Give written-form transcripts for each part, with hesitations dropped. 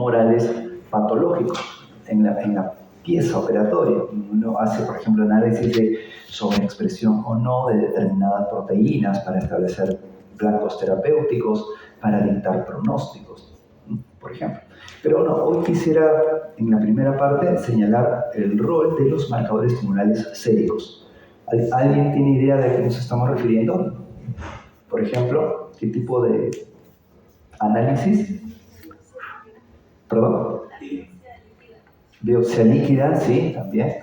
tumorales patológicos en la pieza operatoria. Uno hace, por ejemplo, análisis de sobreexpresión o no de determinadas proteínas para establecer blancos terapéuticos, para dictar pronósticos, por ejemplo. Pero bueno, hoy quisiera, en la primera parte, señalar el rol de los marcadores tumorales séricos. ¿Alguien tiene idea de a qué nos estamos refiriendo? Por ejemplo, ¿qué tipo de análisis? ¿Perdón? Biopsia líquida, sí, también.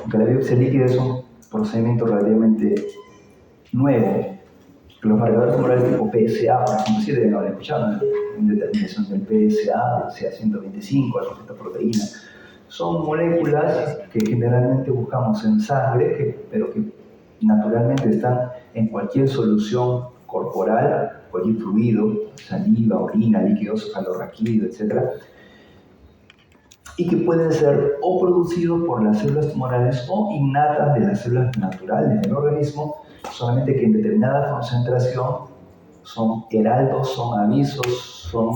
Aunque la biopsia líquida es un procedimiento relativamente nuevo. Los marcadores tumorales tipo PSA, por ejemplo, sí deben haber escuchado en determinación del PSA, o sea, 125, esta proteína. Son moléculas que generalmente buscamos en sangre, pero que naturalmente están en cualquier solución corporal, cualquier fluido, saliva, orina, líquidos cefalorraquídeos, etc. Y que pueden ser o producidos por las células tumorales o innatas de las células naturales del organismo, solamente que en determinada concentración son heraldos, son avisos, son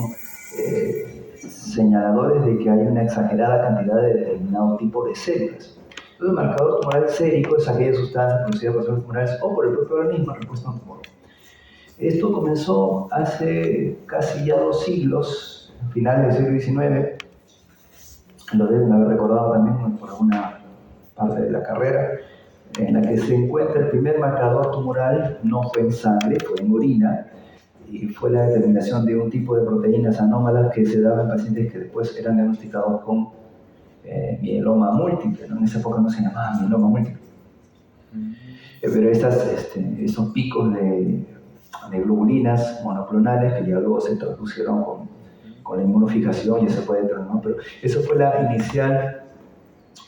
señaladores de que hay una exagerada cantidad de determinado tipo de células. Entonces, el marcador tumoral sérico es aquella sustancia producida por células tumorales o por el propio organismo en respuesta a un tumor. Esto comenzó hace casi ya 2 siglos, finales del siglo XIX. Lo deben haber recordado también por alguna parte de la carrera, en la que se encuentra el primer marcador tumoral. No fue en sangre, fue en orina, y fue la determinación de un tipo de proteínas anómalas que se daban en pacientes que después eran diagnosticados con mieloma múltiple, ¿no? En esa época no se llamaba mieloma múltiple. Pero esos picos de globulinas monoclonales que ya luego se traducieron con la inmunofijación y eso fue dentro, ¿no? Pero eso fue la inicial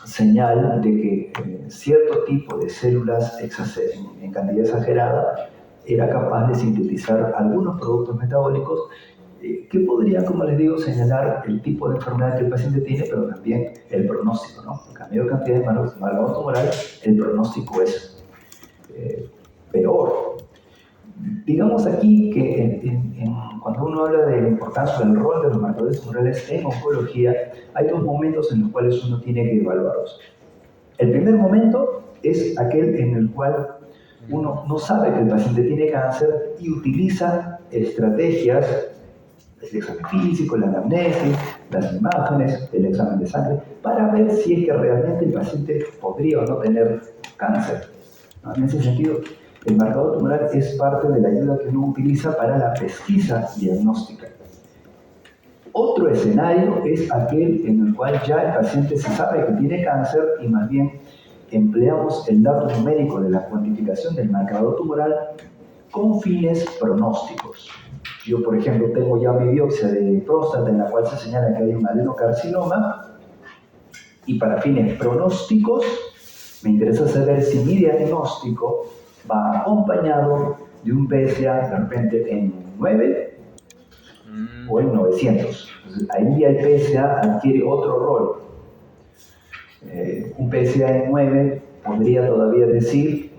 señal de que cierto tipo de células en cantidad exagerada era capaz de sintetizar algunos productos metabólicos que podrían, como les digo, señalar el tipo de enfermedad que el paciente tiene, pero también el pronóstico, ¿no? En mayor cantidad de marcador tumoral, el pronóstico es peor. Digamos aquí que cuando uno habla de la importancia del rol de los marcadores tumorales en oncología, hay 2 momentos en los cuales uno tiene que evaluarlos. El primer momento es aquel en el cual uno no sabe que el paciente tiene cáncer y utiliza estrategias, el examen físico, la anamnesis, las imágenes, el examen de sangre, para ver si es que realmente el paciente podría o no tener cáncer, ¿no? En ese sentido, el marcador tumoral es parte de la ayuda que uno utiliza para la pesquisa diagnóstica. Otro escenario es aquel en el cual ya el paciente se sabe que tiene cáncer y más bien empleamos el dato numérico de la cuantificación del marcador tumoral con fines pronósticos. Yo, por ejemplo, tengo ya mi biopsia de próstata en la cual se señala que hay un adenocarcinoma y para fines pronósticos me interesa saber si mi diagnóstico va acompañado de un PSA de repente en 9 o en 900. Entonces, ahí ya el PSA adquiere otro rol. Un PSA en 9 podría todavía decir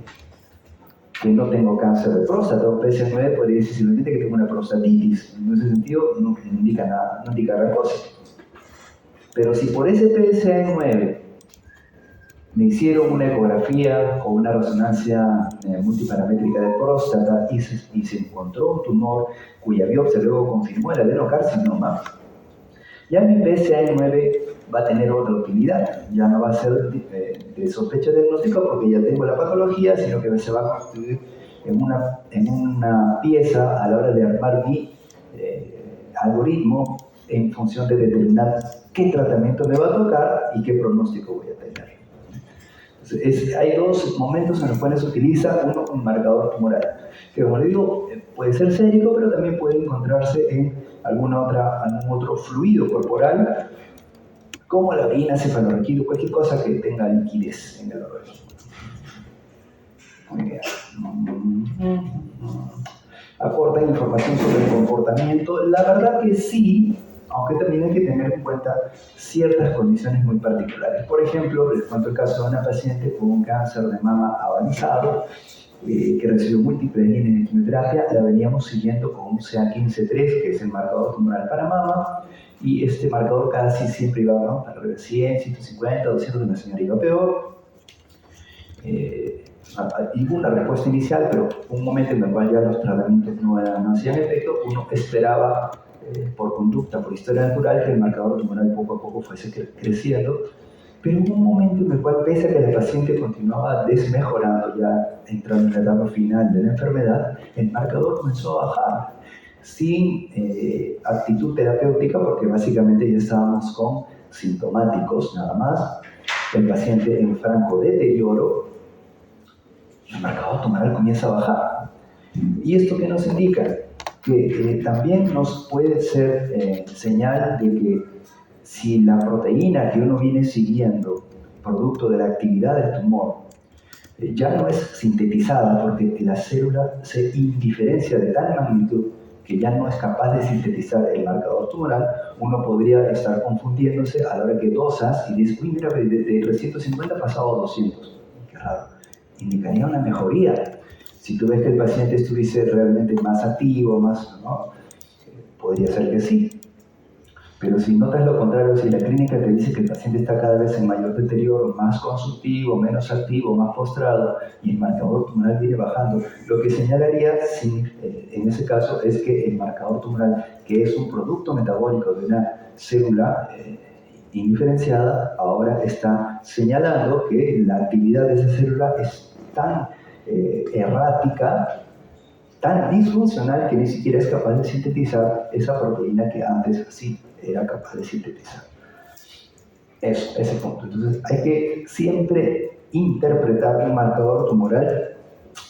que no tengo cáncer de próstata. Un PSA en 9 podría decir simplemente que tengo una prostatitis. En ese sentido no indica nada, no indica gran cosa. Pero si por ese PSA en 9 me hicieron una ecografía o una resonancia multiparamétrica de próstata y se encontró un tumor cuya biopsia luego confirmó el adenocarcinoma, ya mi PSA9 va a tener otra utilidad. Ya no va a ser de sospecha diagnóstica porque ya tengo la patología, sino que se va a constituir en una pieza a la hora de armar mi algoritmo en función de determinar qué tratamiento me va a tocar y qué pronóstico voy a tener. Hay 2 momentos en los cuales se utiliza uno un marcador tumoral, que como le digo, puede ser sérico, pero también puede encontrarse en algún otro fluido corporal, como la orina, cefalorraquídeo, cualquier cosa que tenga liquidez en el organismo. Muy bien. Aporta información sobre el comportamiento. La verdad que sí, aunque también hay que tener en cuenta ciertas condiciones muy particulares. Por ejemplo, les cuento el caso de una paciente con un cáncer de mama avanzado que recibió múltiples líneas de quimioterapia, la veníamos siguiendo con un CA15-3, que es el marcador tumoral para mama, y este marcador casi siempre iba, ¿no?, para 100, 150, 200, la señora iba peor. Hubo una respuesta inicial, pero un momento en el cual ya los tratamientos no hacían efecto, uno esperaba por conducta, por historia natural, que el marcador tumoral poco a poco fuese creciendo, pero hubo un momento en el cual, pese a que la paciente continuaba desmejorando, ya entrando en la etapa final de la enfermedad, el marcador comenzó a bajar, sin actitud terapéutica, porque básicamente ya estábamos con sintomáticos nada más, el paciente en franco deterioro, el marcador tumoral comienza a bajar. ¿Y esto qué nos indica? Que también nos puede ser señal de que si la proteína que uno viene siguiendo, producto de la actividad del tumor, ya no es sintetizada porque la célula se indiferencia de tal magnitud que ya no es capaz de sintetizar el marcador tumoral, uno podría estar confundiéndose a la hora que dosas y dice, uy, mira, de 350 ha pasado a 200. Qué raro. Indicaría una mejoría. Si tú ves que el paciente estuviese realmente más activo, más, ¿no?, podría ser que sí. Pero si notas lo contrario, si la clínica te dice que el paciente está cada vez en mayor deterioro, más consultivo, menos activo, más postrado, y el marcador tumoral viene bajando, lo que señalaría en ese caso es que el marcador tumoral, que es un producto metabólico de una célula indiferenciada, ahora está señalando que la actividad de esa célula es tan errática, tan disfuncional, que ni siquiera es capaz de sintetizar esa proteína que antes sí era capaz de sintetizar. Eso, ese punto. Entonces hay que siempre interpretar un marcador tumoral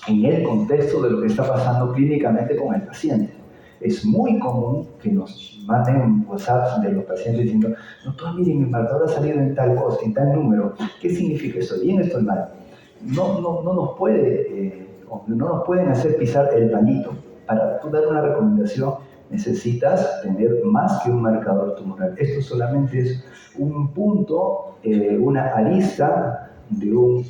en el contexto de lo que está pasando clínicamente con el paciente. Es muy común que nos manden WhatsApp de los pacientes diciendo, doctor, mire, mi marcador ha salido en tal cosa, en tal número. ¿Qué significa? ¿Estoy bien o estoy mal? No nos pueden hacer pisar el palito. Para tú dar una recomendación necesitas tener más que un marcador tumoral. Esto solamente es un punto, una arista de un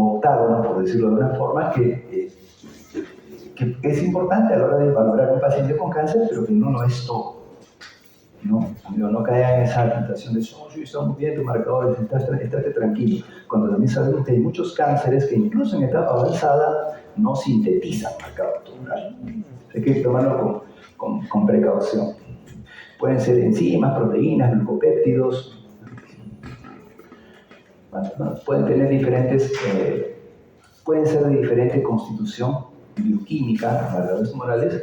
octágono, por decirlo de una forma, que es importante a la hora de valorar a un paciente con cáncer, pero que no es todo. No caiga en esa tentación de, oh, sí, está muy bien tu marcador, estate tranquilo. Cuando también sabemos que hay muchos cánceres que incluso en etapa avanzada no sintetizan marcador tumoral. Hay que tomarlo con precaución. Pueden ser enzimas, proteínas, glucopéptidos. Pueden tener pueden ser de diferente constitución bioquímica, los marcadores tumorales.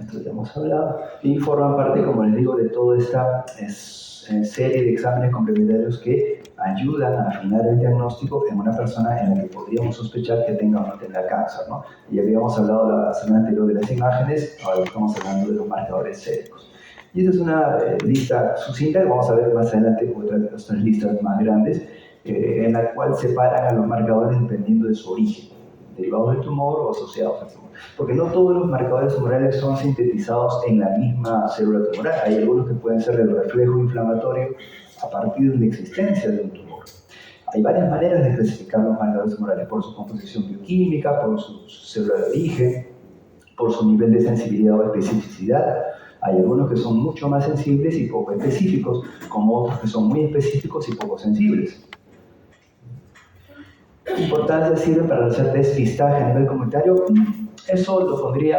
Esto ya hemos hablado, y forman parte, como les digo, de toda esta serie de exámenes complementarios que ayudan a afinar el diagnóstico en una persona en la que podríamos sospechar que tenga o no tenga cáncer, ¿no? Y habíamos hablado la semana anterior de las imágenes, ahora estamos hablando de los marcadores séricos. Y esta es una lista sucinta, vamos a ver más adelante otras listas más grandes, en la cual separan a los marcadores dependiendo de su origen, derivados del tumor o asociados al tumor. Porque no todos los marcadores tumorales son sintetizados en la misma célula tumoral. Hay algunos que pueden ser del reflejo inflamatorio a partir de la existencia de un tumor. Hay varias maneras de clasificar los marcadores tumorales, por su composición bioquímica, por su célula de origen, por su nivel de sensibilidad o especificidad. Hay algunos que son mucho más sensibles y poco específicos, como otros que son muy específicos y poco sensibles. Importancia sirve para hacer despistaje a nivel comunitario. Eso lo pondría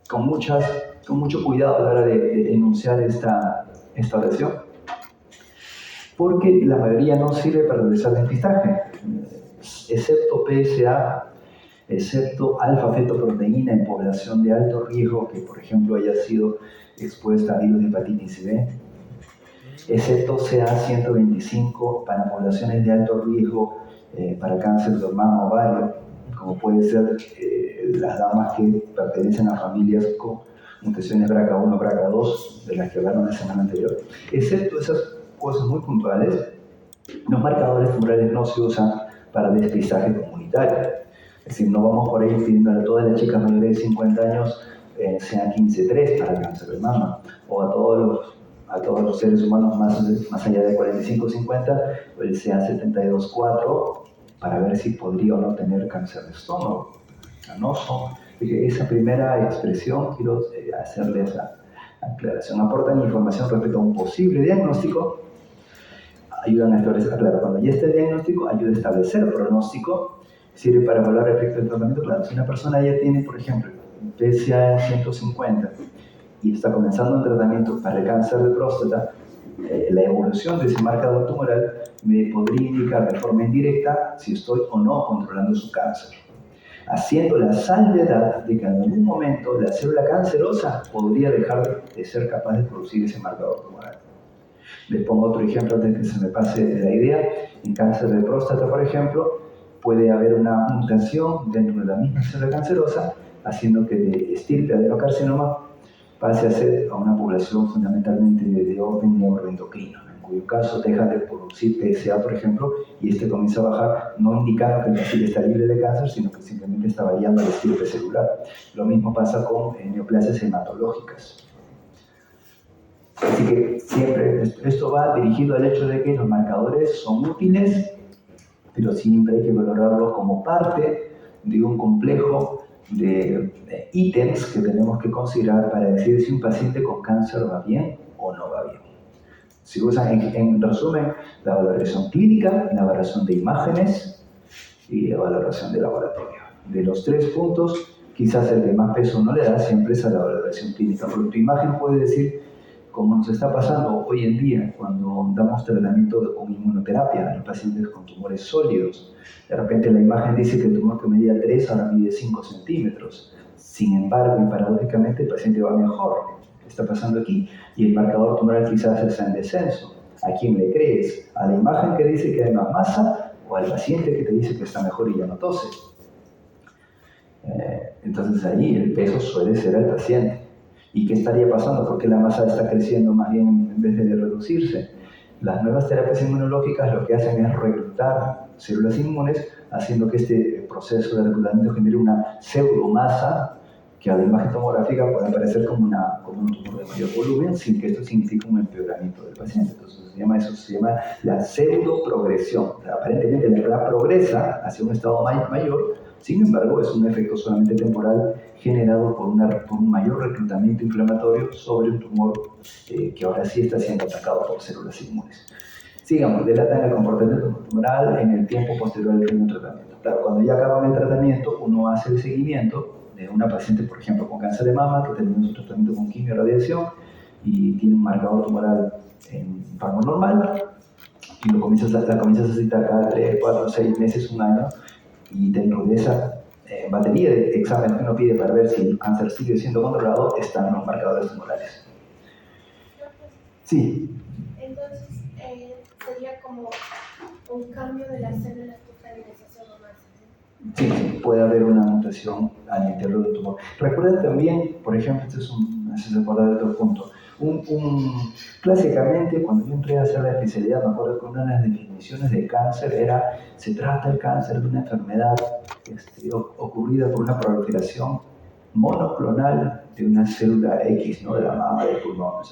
con mucho cuidado a la hora de enunciar esta oración, porque la mayoría no sirve para realizar despistaje, excepto PSA, excepto alfa-fetoproteína en población de alto riesgo que, por ejemplo, haya sido expuesta a virus de hepatitis B, excepto CA125 para poblaciones de alto riesgo para cáncer de mama o ovario, como puede ser las damas que pertenecen a familias con mutaciones BRCA1, BRCA2, de las que hablaron la semana anterior. Excepto esas cosas muy puntuales, los marcadores tumorales no se usan para despistaje comunitario. Es decir, no vamos por ahí pidiendo a todas las chicas mayores de 50 años CA15-3 para cáncer de mama, o a todos los a todos los seres humanos más allá de 45-50, el CA72-4, para ver si podría o no tener cáncer de estómago, canoso. Esa primera expresión quiero hacerle esa aclaración. Aportan información respecto a un posible diagnóstico, ayudan a establecer, claro, cuando ya está el diagnóstico, ayuda a establecer el pronóstico, sirve para evaluar respecto al tratamiento. Claro, si una persona ya tiene, por ejemplo, PSA 150 y está comenzando un tratamiento para el cáncer de próstata, la evolución de ese marcador tumoral me podría indicar de forma indirecta si estoy o no controlando su cáncer, haciendo la salvedad de que en algún momento la célula cancerosa podría dejar de ser capaz de producir ese marcador tumoral. Les pongo otro ejemplo antes de que se me pase la idea. En cáncer de próstata, por ejemplo, puede haber una mutación dentro de la misma célula cancerosa, haciendo que de estirpe adenocarcinoma pase a ser a una población fundamentalmente de orden neuroendocrino, en cuyo caso deja de producir PSA, por ejemplo, y este comienza a bajar, no indicando que el paciente está libre de cáncer, sino que simplemente está variando el estirpe celular. Lo mismo pasa con neoplasias hematológicas. Así que siempre esto va dirigido al hecho de que los marcadores son útiles, pero siempre hay que valorarlos como parte de un complejo de ítems que tenemos que considerar para decir si un paciente con cáncer va bien o no va bien. Si usan, en resumen, la valoración clínica, la valoración de imágenes y la valoración de laboratorio. De los tres puntos, quizás el que más peso no le da siempre es a la valoración clínica, porque tu imagen puede decir, como nos está pasando hoy en día cuando damos tratamiento con inmunoterapia a los pacientes con tumores sólidos. De repente la imagen dice que el tumor que medía 3 ahora mide 5 centímetros. Sin embargo, y paradójicamente, el paciente va mejor. ¿Qué está pasando aquí? Y el marcador tumoral quizás está en descenso. ¿A quién le crees? ¿A la imagen que dice que hay más masa o al paciente que te dice que está mejor y ya no tose? Entonces ahí el peso suele ser al paciente. ¿Y qué estaría pasando? ¿Por qué la masa está creciendo más bien en vez de reducirse? Las nuevas terapias inmunológicas lo que hacen es reclutar células inmunes, haciendo que este proceso de reclutamiento genere una pseudomasa que a la imagen tomográfica puede aparecer como un tumor de mayor volumen, sin que esto signifique un empeoramiento del paciente. Entonces se llama la pseudoprogresión. O sea, aparentemente la enfermedad progresa hacia un estado mayor, sin embargo es un efecto solamente temporal generado por un mayor reclutamiento inflamatorio sobre un tumor que ahora sí está siendo atacado por células inmunes. Sigamos, delatan el comportamiento tumoral en el tiempo posterior al fin del tratamiento. Claro, cuando ya acaban el tratamiento, uno hace el seguimiento de una paciente, por ejemplo, con cáncer de mama, que terminó su tratamiento con quimio y radiación y tiene un marcador tumoral en rango normal, y la comienzas a citar cada 3, 4, 6 meses, un año, y dentro de esa batería de exámenes que uno pide para ver si el cáncer sigue siendo controlado, están los marcadores tumorales. Sí. Entonces, sería como un cambio de las células que están en esa zona más. Sí, puede haber una mutación al interior del tumor. Recuerden también, por ejemplo, se acuerda de otro punto. Clásicamente, cuando yo entré a hacer la especialidad, me acuerdo que una de las definiciones de cáncer era: se trata el cáncer de una enfermedad ocurrida por una proliferación monoclonal de una célula X, ¿no? De la mama, del pulmón.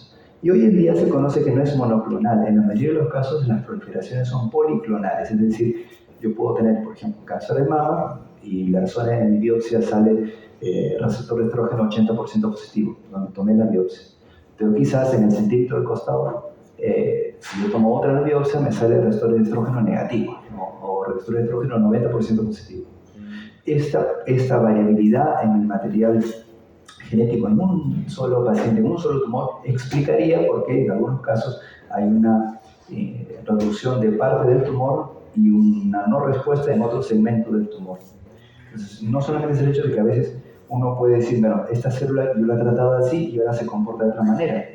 Y hoy en día se conoce que no es monoclonal. En la mayoría de los casos, las proliferaciones son policlonales, es decir, yo puedo tener, por ejemplo, cáncer de mama y la zona de mi biopsia sale receptor de estrógeno 80% positivo, donde tomé la biopsia. Pero quizás en el centímetro del costado, si yo tomo otra biopsia, me sale receptor de estrógeno negativo, ¿no? O receptor de estrógeno 90% positivo. Esta variabilidad en el material genético en un solo paciente, en un solo tumor, explicaría por qué en algunos casos hay una reducción de parte del tumor y una no respuesta en otro segmento del tumor. Entonces, no solamente es el hecho de que a veces uno puede decir, bueno, esta célula yo la he tratado así y ahora se comporta de otra manera,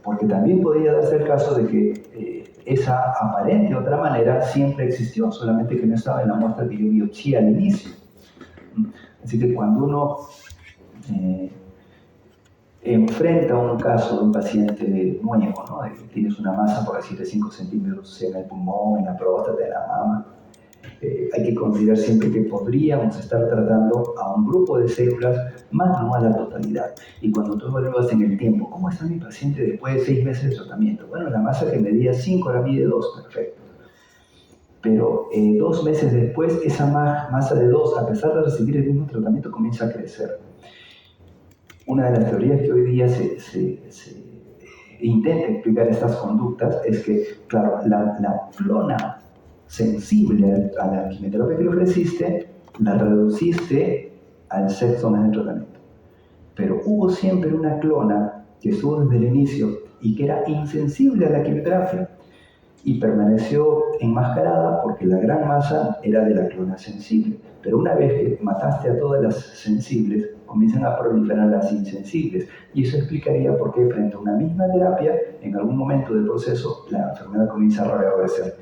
porque también podría darse el caso de que esa aparente otra manera siempre existió, solamente que no estaba en la muestra que yo biopsié al inicio. Así que cuando uno enfrenta un caso de un paciente nuevo, ¿no? De que tienes una masa, por decir, de 5 centímetros en el pulmón, en la próstata, en la mama, hay que considerar siempre que podríamos estar tratando a un grupo de células, más no a la totalidad. Y cuando tú evalúas en el tiempo, ¿cómo está mi paciente después de 6 meses de tratamiento? Bueno, la masa que medía 5 ahora mide 2, perfecto. Pero 2 meses después, esa masa de 2, a pesar de recibir el mismo tratamiento, comienza a crecer. Una de las teorías que hoy día se intenta explicar estas conductas es que, claro, la clona sensible a la quimioterapia que le ofreciste, la reduciste al sexto mes de tratamiento. Pero hubo siempre una clona que estuvo desde el inicio y que era insensible a la quimioterapia y permaneció enmascarada porque la gran masa era de la clona sensible. Pero una vez que mataste a todas las sensibles, comienzan a proliferar las insensibles. Y eso explicaría por qué frente a una misma terapia, en algún momento del proceso, la enfermedad comienza a reverdecer.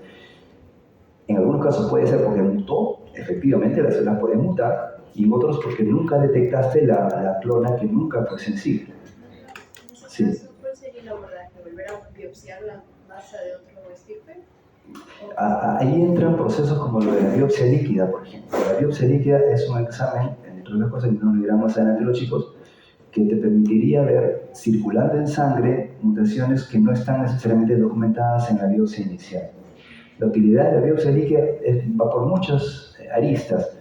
En algunos casos puede ser porque mutó, efectivamente las células pueden mutar, y en otros porque nunca detectaste la clona que nunca fue sensible. En ese caso, ¿cuál sería el abordaje? ¿Volver a biopsiar la masa de otro estirpe? Ahí entran procesos como lo de la biopsia líquida, por ejemplo. La biopsia líquida es un examen, entre otras cosas que nos dirán más adelante los chicos, que te permitiría ver circulando en sangre mutaciones que no están necesariamente documentadas en la biopsia inicial. La utilidad de la biopsia líquida va por muchas aristas.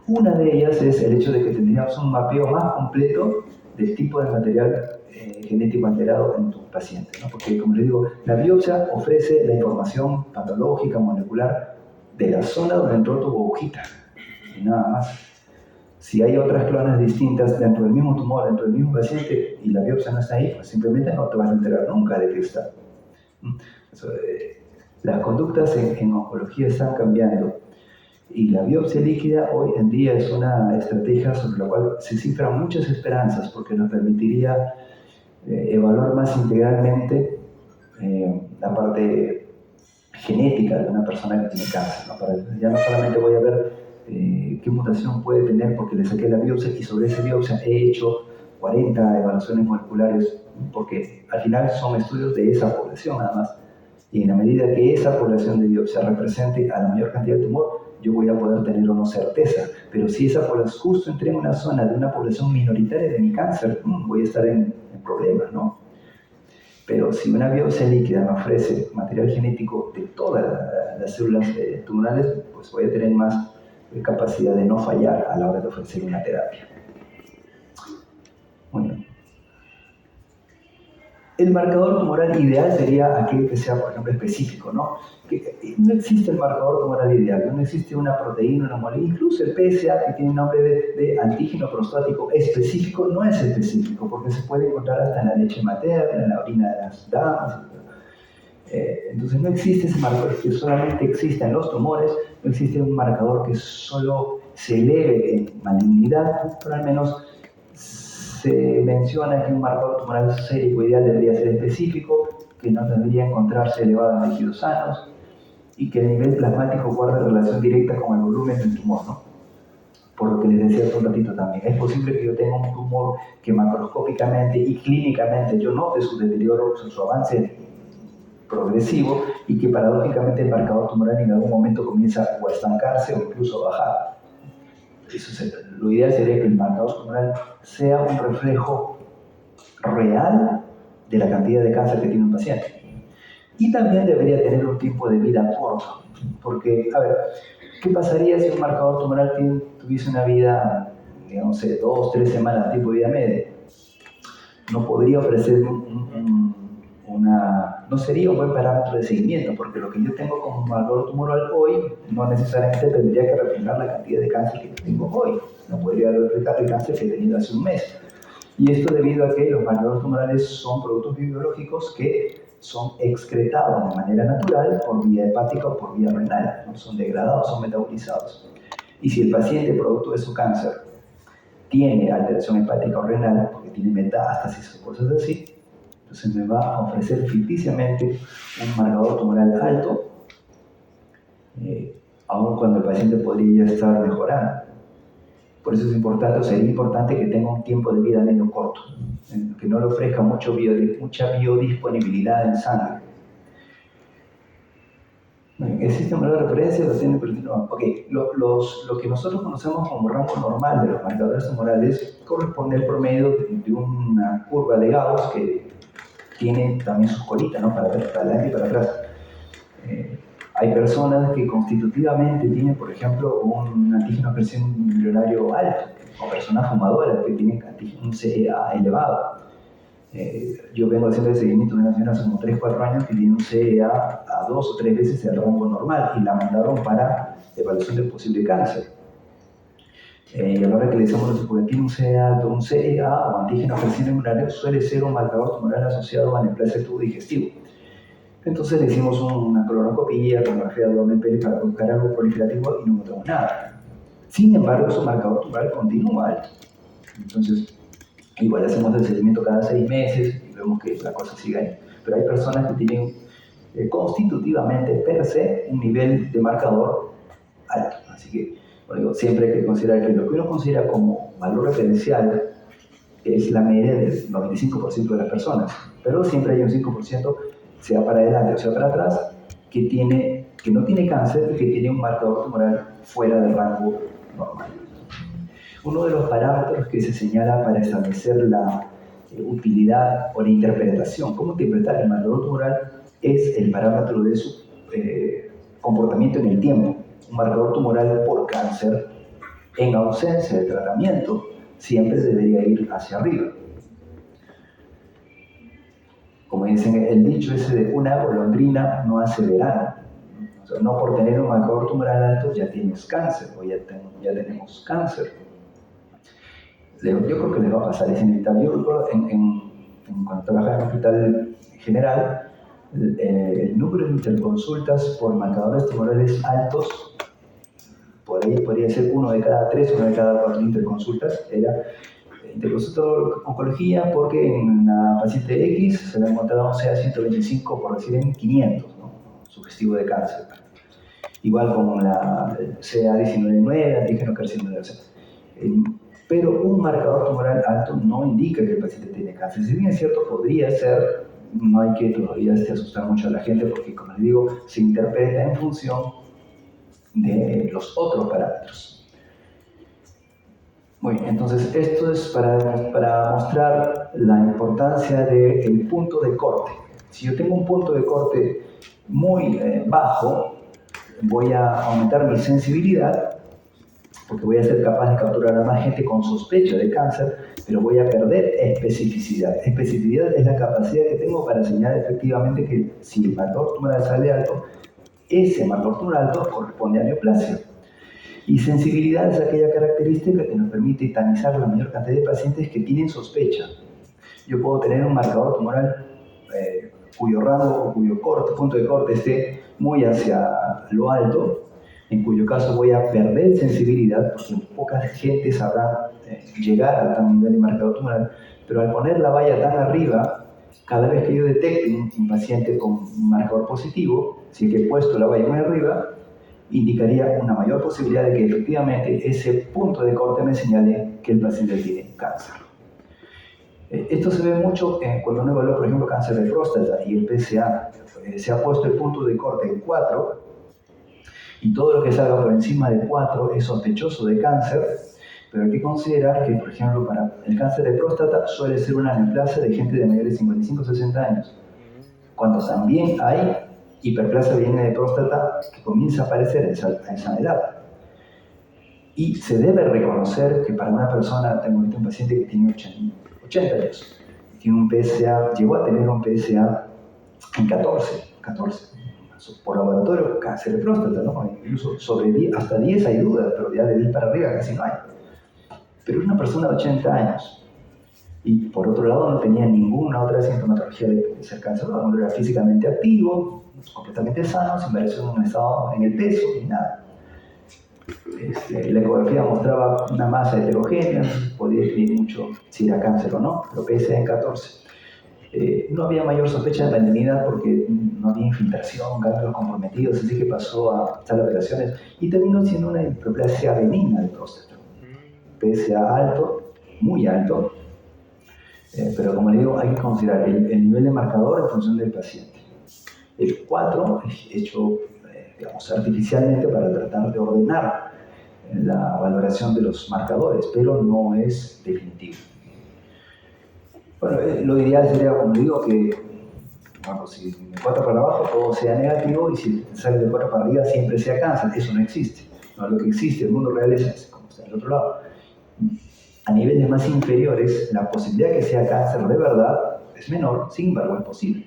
Una de ellas es el hecho de que tendríamos un mapeo más completo del tipo de material genético alterado en tu paciente, ¿no? Porque, como les digo, la biopsia ofrece la información patológica, molecular, de la zona donde entró tu agujita, y nada más. Si hay otras clonas distintas dentro del mismo tumor, dentro del mismo paciente, y la biopsia no está ahí, pues simplemente no te vas a enterar nunca de que está. Las conductas en oncología están cambiando. Y la biopsia líquida hoy en día es una estrategia sobre la cual se cifran muchas esperanzas porque nos permitiría evaluar más integralmente la parte genética de una persona que tiene cáncer, ¿no? Ya no solamente voy a ver qué mutación puede tener porque le saqué la biopsia y sobre esa biopsia he hecho 40 evaluaciones moleculares porque al final son estudios de esa población nada más. Y en la medida que esa población de biopsia represente a la mayor cantidad de tumor, yo voy a poder tener o no certeza. Pero si esa población justo entré en una zona de una población minoritaria de mi cáncer, voy a estar en problemas, ¿no? Pero si una biopsia líquida me ofrece material genético de todas las células tumorales, pues voy a tener más capacidad de no fallar a la hora de ofrecer una terapia. Bueno. El marcador tumoral ideal sería aquel que sea, por ejemplo, específico, ¿no? Que no existe el marcador tumoral ideal, no existe una proteína, una molécula, incluso el PSA, que tiene nombre de antígeno prostático específico, no es específico, porque se puede encontrar hasta en la leche materna, en la orina de las damas. Entonces no existe ese marcador que solamente exista en los tumores, no existe un marcador que solo se eleve en malignidad, pero al menos se menciona que un marcador tumoral sérico ideal debería ser específico, que no debería encontrarse elevado en tejidos sanos y que el nivel plasmático guarda relación directa con el volumen del tumor, ¿no? Por lo que les decía hace un ratito también, es posible que yo tenga un tumor que macroscópicamente y clínicamente yo note su deterioro, su avance progresivo y que paradójicamente el marcador tumoral en algún momento comienza o a estancarse o incluso a bajar. Lo ideal sería que el marcador tumoral sea un reflejo real de la cantidad de cáncer que tiene un paciente. Y también debería tener un tiempo de vida corto, porque, a ver, ¿qué pasaría si un marcador tumoral tuviese una vida, digamos, 2, 3 semanas, tipo de vida media? No podría ofrecer no sería un buen parámetro de seguimiento, porque lo que yo tengo como marcador tumoral hoy no necesariamente tendría que reflejar la cantidad de cáncer que tengo hoy. No podría reflejar el cáncer que he tenido hace un mes. Y esto debido a que los marcadores tumorales son productos biológicos que son excretados de manera natural por vía hepática o por vía renal, ¿no? Son degradados, son metabolizados. Y si el paciente, producto de su cáncer, tiene alteración hepática o renal, porque tiene metástasis o cosas así, entonces me va a ofrecer ficticiamente un marcador tumoral alto, aun cuando el paciente podría ya estar mejorando. Por eso es importante, o sería importante que tenga un tiempo de vida medio corto, que no le ofrezca mucha biodisponibilidad en sangre. ¿Existe un valor de referencia? Lo tiene, pero no. Ok, lo que nosotros conocemos como rango normal de los marcadores tumorales corresponde al promedio de una curva de Gauss que tiene también sus colitas, ¿no? Para adelante y para atrás. Hay personas que constitutivamente tienen, por ejemplo, un antígeno presión embrionario alto, o personas fumadoras que tienen un CEA elevado. Yo vengo haciendo el seguimiento de una señora hace como 3-4 años que tiene un CEA a 2 o 3 veces el rango normal y la mandaron para evaluación de posible cáncer. Y a la hora que le decimos porque tiene un CEA alto, un CEA o antígeno presión embrionario suele ser un marcador tumoral asociado a neoplasia del tubo digestivo. Entonces le hicimos una colonoscopia, tomografía de abdomen pélvico para buscar algo proliferativo y no encontramos nada. Sin embargo, su marcador tumoral continúa alto. Entonces, igual hacemos el seguimiento cada 6 meses y vemos que la cosa sigue ahí. Pero hay personas que tienen constitutivamente per se un nivel de marcador alto. Así que, bueno, digo, siempre hay que considerar que lo que uno considera como valor referencial es la media del 95% de las personas. Pero siempre hay un 5%, sea para adelante o sea para atrás, que no tiene cáncer y que tiene un marcador tumoral fuera del rango normal. Uno de los parámetros que se señala para establecer la utilidad o la interpretación, cómo interpretar el marcador tumoral, es el parámetro de su comportamiento en el tiempo. Un marcador tumoral por cáncer en ausencia de tratamiento siempre debería ir hacia arriba. Como dicen el dicho ese de una golondrina no hace verano. O sea, no por tener un marcador tumoral alto ya tienes cáncer o ya tenemos cáncer. Yo creo que les va a pasar, es inevitable. Yo recuerdo cuando trabajaba en el hospital general, el número de interconsultas por marcadores tumorales altos, por ahí podría ser 1 de cada 3, 1 de cada 4 interconsultas, era interconsulta oncología porque en la paciente X se le ha encontrado un CA125 por decir en 500, ¿no? Sugestivo de cáncer. Igual con la CA199, antígeno carcinoma. Pero un marcador tumoral alto no indica que el paciente tiene cáncer. Si bien es cierto, podría ser, no hay que todavía asustar mucho a la gente porque, como les digo, se interpreta en función de los otros parámetros. Muy bien, entonces esto es para mostrar la importancia del punto de corte. Si yo tengo un punto de corte muy bajo, voy a aumentar mi sensibilidad porque voy a ser capaz de capturar a más gente con sospecha de cáncer, pero voy a perder especificidad. Especificidad es la capacidad que tengo para señalar efectivamente que si el marcador tumoral sale alto, ese marcador tumoral alto corresponde a neoplasia. Y sensibilidad es aquella característica que nos permite tanizar la mayor cantidad de pacientes que tienen sospecha. Yo puedo tener un marcador tumoral cuyo rango o cuyo punto de corte esté muy hacia lo alto, en cuyo caso voy a perder sensibilidad porque poca gente sabrá llegar a tal nivel de marcador tumoral, pero al poner la valla tan arriba, cada vez que yo detecte un paciente con un marcador positivo, si es que he puesto la valla muy arriba, indicaría una mayor posibilidad de que efectivamente ese punto de corte me señale que el paciente tiene cáncer. Esto se ve mucho cuando uno evalúa, por ejemplo, cáncer de próstata y el PSA. Se ha puesto el punto de corte en 4 y todo lo que salga por encima de 4 es sospechoso de cáncer, pero hay que considerar que, por ejemplo, para el cáncer de próstata suele ser una neoplasia de gente de mayores de 55-60 años, cuando también hay hiperplasia benigna de próstata que comienza a aparecer a esa edad. Y se debe reconocer que para una persona, tengo ahorita un paciente que tiene 80 años, tiene un PSA, llegó a tener un PSA en 14, por laboratorio, cáncer de próstata, ¿no? Incluso hasta 10 hay dudas, pero ya de 10 para arriba casi no hay. Pero es una persona de 80 años. Y por otro lado no tenía ninguna otra sintomatología de ser canceroso, no era físicamente activo, completamente sano, sin verse en un estado en el peso, ni nada. La ecografía mostraba una masa heterogénea, podía definir mucho si era cáncer o no, pero PSA en 14. No había mayor sospecha de malignidad porque no había infiltración, ganglios comprometidos, así que pasó a sala de operaciones y terminó siendo una hiperplasia benigna de próstata. PSA alto, muy alto, pero como le digo, hay que considerar el nivel de marcador en función del paciente. El 4 es hecho digamos, artificialmente para tratar de ordenar la valoración de los marcadores, pero no es definitivo. Bueno, lo ideal sería, como digo, que bueno, si de 4 para abajo todo sea negativo y si sale de 4 para arriba siempre sea cáncer. Eso no existe. No, lo que existe en el mundo real es como está del otro lado. A niveles más inferiores, la posibilidad de que sea cáncer de verdad es menor, sin embargo es posible.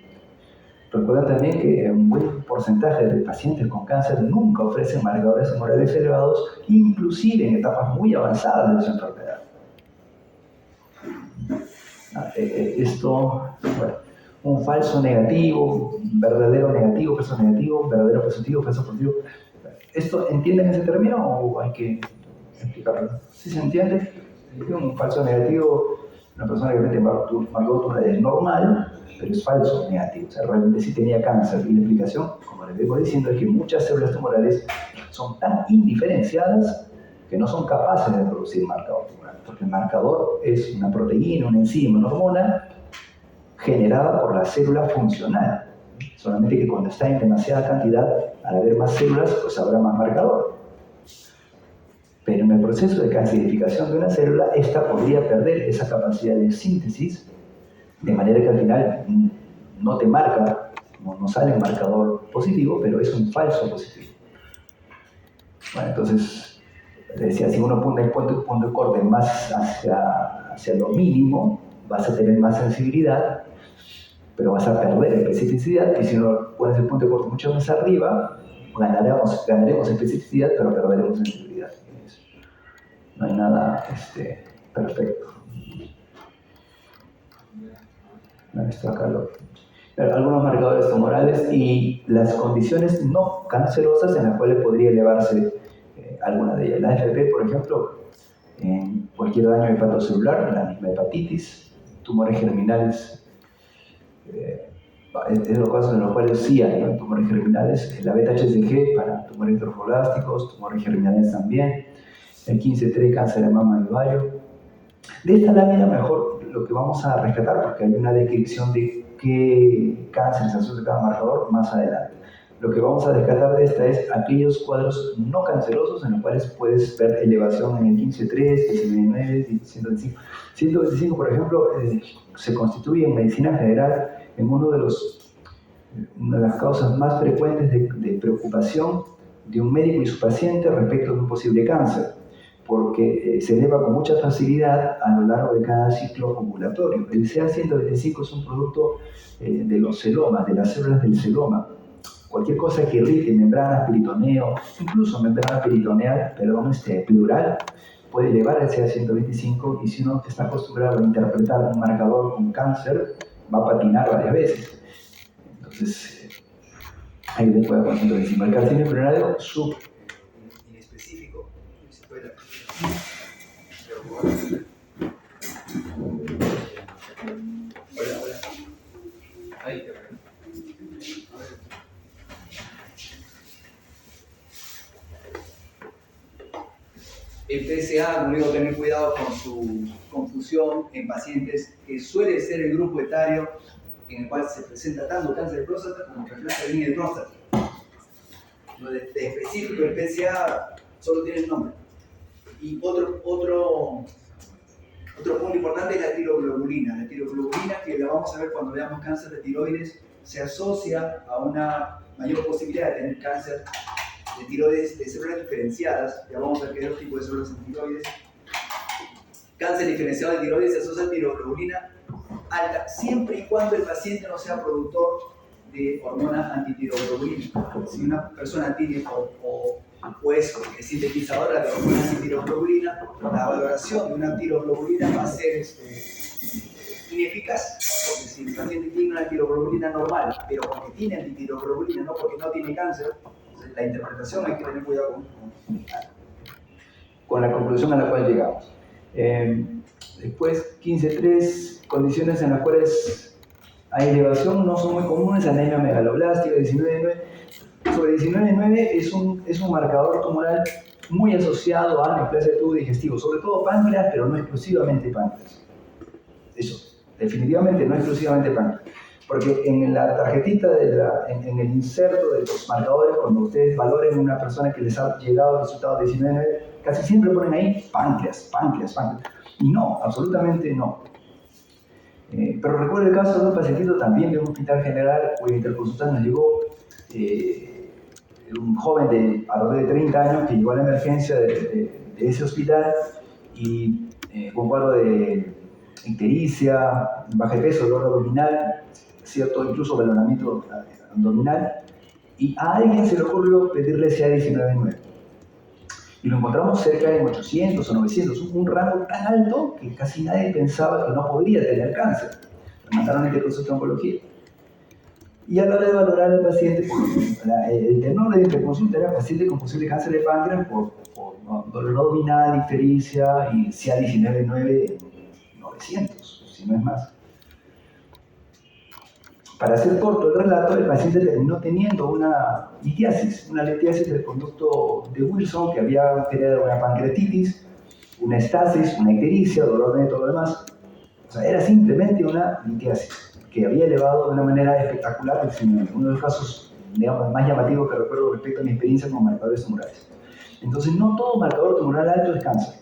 Recuerda también que un buen porcentaje de pacientes con cáncer nunca ofrecen marcadores tumorales elevados, inclusive en etapas muy avanzadas de su enfermedad. Esto, bueno, un falso negativo, verdadero negativo, falso negativo, verdadero positivo, falso positivo. ¿Esto entienden ese término o hay que explicarlo? ¿Sí se entiende? Un falso negativo, una persona que realmente marcó tumorales normal, pero es falso negativo. O sea, realmente sí tenía cáncer. Y la explicación, como les vengo diciendo, es que muchas células tumorales son tan indiferenciadas que no son capaces de producir marcador tumoral. Porque el marcador es una proteína, una enzima, una hormona generada por la célula funcional. Solamente que cuando está en demasiada cantidad, al haber más células, pues habrá más marcador. Pero en el proceso de calcificación de una célula, esta podría perder esa capacidad de síntesis, de manera que al final no te marca, no sale un marcador positivo, pero es un falso positivo. Bueno, entonces, decía, si uno pone el punto de corte más hacia lo mínimo, vas a tener más sensibilidad, pero vas a perder especificidad, y si uno pones el punto de corte mucho más arriba, ganaremos especificidad, pero perderemos sensibilidad. No hay nada perfecto. Esto acá pero algunos marcadores tumorales y las condiciones no cancerosas en las cuales podría elevarse alguna de ellas. La AFP, por ejemplo, en cualquier daño hepatocelular, la misma hepatitis, tumores germinales, es los casos en los cuales sí hay, ¿no? Tumores germinales, la beta-HCG para tumores trofoblásticos, tumores germinales también, el 15-3 cáncer de mama y ovario. De esta lámina mejor lo que vamos a rescatar, porque hay una descripción de qué cáncer se asocia a cada marcador más adelante. Lo que vamos a rescatar de esta es aquellos cuadros no cancerosos en los cuales puedes ver elevación en el 15-3, 19-9, 125. 125, por ejemplo, se constituye en medicina general en una de las causas más frecuentes de preocupación de un médico y su paciente respecto de un posible cáncer, porque se eleva con mucha facilidad a lo largo de cada ciclo ovulatorio. El CA125 es un producto de los celomas, de las células del celoma. Cualquier cosa que irrite membranas, peritoneo, incluso membrana peritoneal, pleural, puede elevar el CA125, y si uno está acostumbrado a interpretar un marcador con cáncer, va a patinar varias veces. Entonces, ahí después de 125. El carcinoma plenario inespecífico. Hola. Ahí te veo. El PSA, como digo, tener cuidado con su confusión en pacientes que suele ser el grupo etario en el cual se presenta tanto cáncer de próstata como trasplante de línea de próstata. De específico, el PSA solo tiene el nombre. Y otro punto importante es la tiroglobulina. La tiroglobulina, que la vamos a ver cuando veamos cáncer de tiroides, se asocia a una mayor posibilidad de tener cáncer de tiroides de células diferenciadas. Ya vamos a ver qué dos tipos de células en tiroides. Cáncer diferenciado de tiroides se asocia a tiroglobulina alta, siempre y cuando el paciente no sea productor de hormona antitiroglobulina. Si una persona tiene o es sintetizadora de hormona antitiroglobulina, la valoración de una tiroglobulina va a ser ineficaz, porque si el paciente tiene una tiroglobulina normal, pero porque tiene antitiroglobulina, no porque no tiene cáncer, la interpretación hay que tener cuidado con la conclusión a la cual llegamos. Después, 15-3, condiciones en las cuales hay elevación no son muy comunes: anemia megaloblástica, 19-9. Sobre 19-9 es un marcador tumoral muy asociado a neoplasia del tubo digestivo, sobre todo páncreas, pero no exclusivamente páncreas. Eso, definitivamente no exclusivamente páncreas. Porque en la tarjetita, en el inserto de los marcadores, cuando ustedes valoren a una persona que les ha llegado el resultado 19, casi siempre ponen ahí páncreas, páncreas, páncreas. Y no, absolutamente no. Pero recuerdo el caso de un pacientito también de un hospital general, cuya interconsulta nos llegó un joven de alrededor de 30 años que llegó a la emergencia de ese hospital y con cuadro de ictericia, baja de peso, dolor abdominal, cierto incluso balonamiento abdominal, y a alguien se le ocurrió pedirle CA19-9. Y lo encontramos cerca de 800 o 900, un rango tan alto que casi nadie pensaba que no podría tener cáncer. Lo mandaron a interconsulta de oncología. Y a la hora de valorar al paciente, el tenor de interconsulta era paciente con posible cáncer de páncreas por dolor abdominal, ictericia y CA19-9 900, si no es más. Para hacer corto el relato, el paciente terminó teniendo una litiasis del conducto de Wilson, que había generado una pancreatitis, una estasis, una ictericia, dolor de todo lo demás. O sea, era simplemente una litiasis que había elevado de una manera espectacular el signo. Uno de los casos, digamos, más llamativos que recuerdo respecto a mi experiencia con marcadores tumorales. Entonces, no todo marcador tumoral alto es cáncer.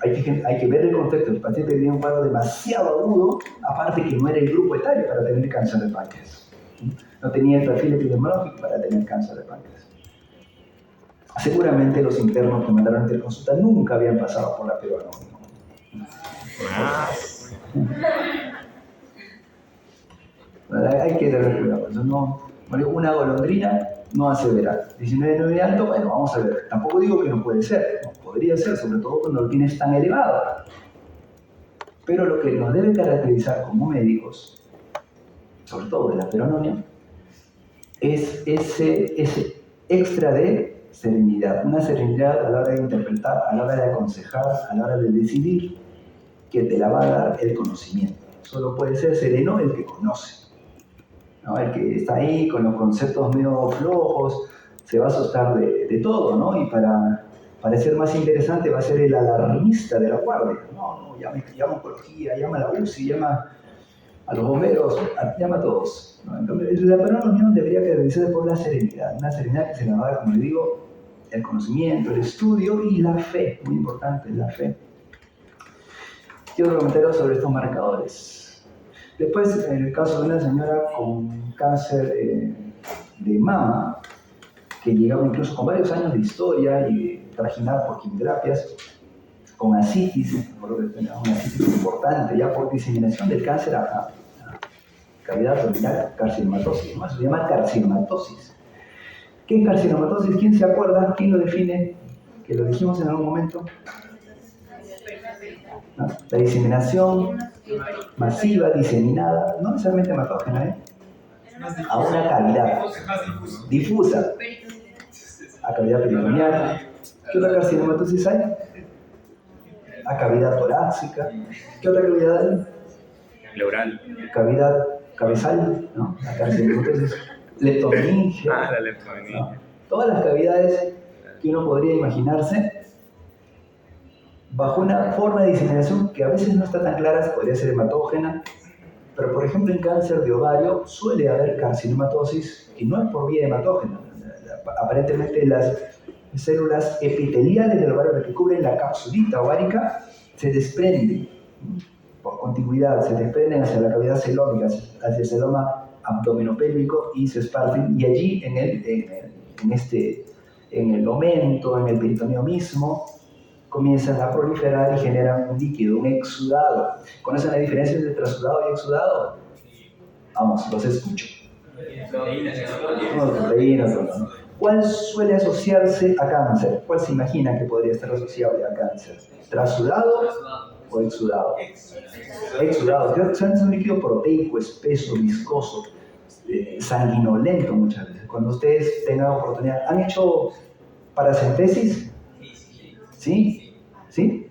Hay que ver el contexto. El paciente tenía un cuadro demasiado agudo, aparte que no era el grupo etario para tener cáncer de páncreas. No tenía el perfil epidemiológico para tener cáncer de páncreas. Seguramente los internos que mandaron a interconsulta nunca habían pasado por la peruana. Hay que tener cuidado. Una golondrina no hace verano. 19,9 alto, bueno, vamos a ver. Tampoco digo que no puede ser, no, podría ser, sobre todo cuando lo tienes tan elevado. Pero lo que nos debe caracterizar como médicos, sobre todo de la peronomia, es ese extra de serenidad. Una serenidad a la hora de interpretar, a la hora de aconsejar, a la hora de decidir, que te la va a dar el conocimiento. Solo puede ser sereno el que conoce, ¿no? El que está ahí con los conceptos medio flojos, se va a asustar de todo, ¿no? Y para ser más interesante va a ser el alarmista de la guardia. No, llama oncología, llama a la UCI, llama a los bomberos, llama a todos, ¿no? Entonces, la peronomia debería caracterizarse por la serenidad, una serenidad que se le va a dar, como le digo, el conocimiento, el estudio y la fe, muy importante, la fe. Quiero comentaros sobre estos marcadores. Después, en el caso de una señora con cáncer de mama, que llegaba incluso con varios años de historia y trajinada por quimioterapias, con ascitis, por lo que tenía una ascitis importante, ya por diseminación del cáncer a cavidad abdominal, carcinomatosis, ¿no? Eso se llama carcinomatosis. ¿Qué es carcinomatosis? ¿Quién se acuerda? ¿Quién lo define? Que lo dijimos en algún momento. ¿No? La diseminación masiva, diseminada, no necesariamente hematógena, a una cavidad difusa, a cavidad peritoneal. ¿Qué otra carcinomatosis hay? A cavidad torácica. ¿Qué otra cavidad hay? Pleural. Cavidad cabezal, ¿no? La carcinomatosis leptomeningia. La leptomeningia. ¿No? Todas las cavidades que uno podría imaginarse bajo una forma de diseminación que a veces no está tan clara, podría ser hematógena, pero por ejemplo en cáncer de ovario suele haber carcinomatosis que no es por vía hematógena. Aparentemente las células epiteliales del ovario que cubren la capsulita ovárica se desprenden por contigüidad, se desprenden hacia la cavidad celómica, hacia el celoma abdominopélvico y se esparcen, y allí en el omento, en el peritoneo mismo, comienzan a proliferar y generan un líquido, un exudado. ¿Conocen la diferencia entre trasudado y exudado? Vamos, los escucho. Proteínas, ¿no? ¿Cuál suele asociarse a cáncer? ¿Cuál se imagina que podría estar asociable a cáncer? ¿Trasudado o exudado? Exudado. Es un líquido proteico, espeso, viscoso, sanguinolento muchas veces. Cuando ustedes tengan oportunidad, ¿han hecho paracentesis? ¿Sí? ¿Sí?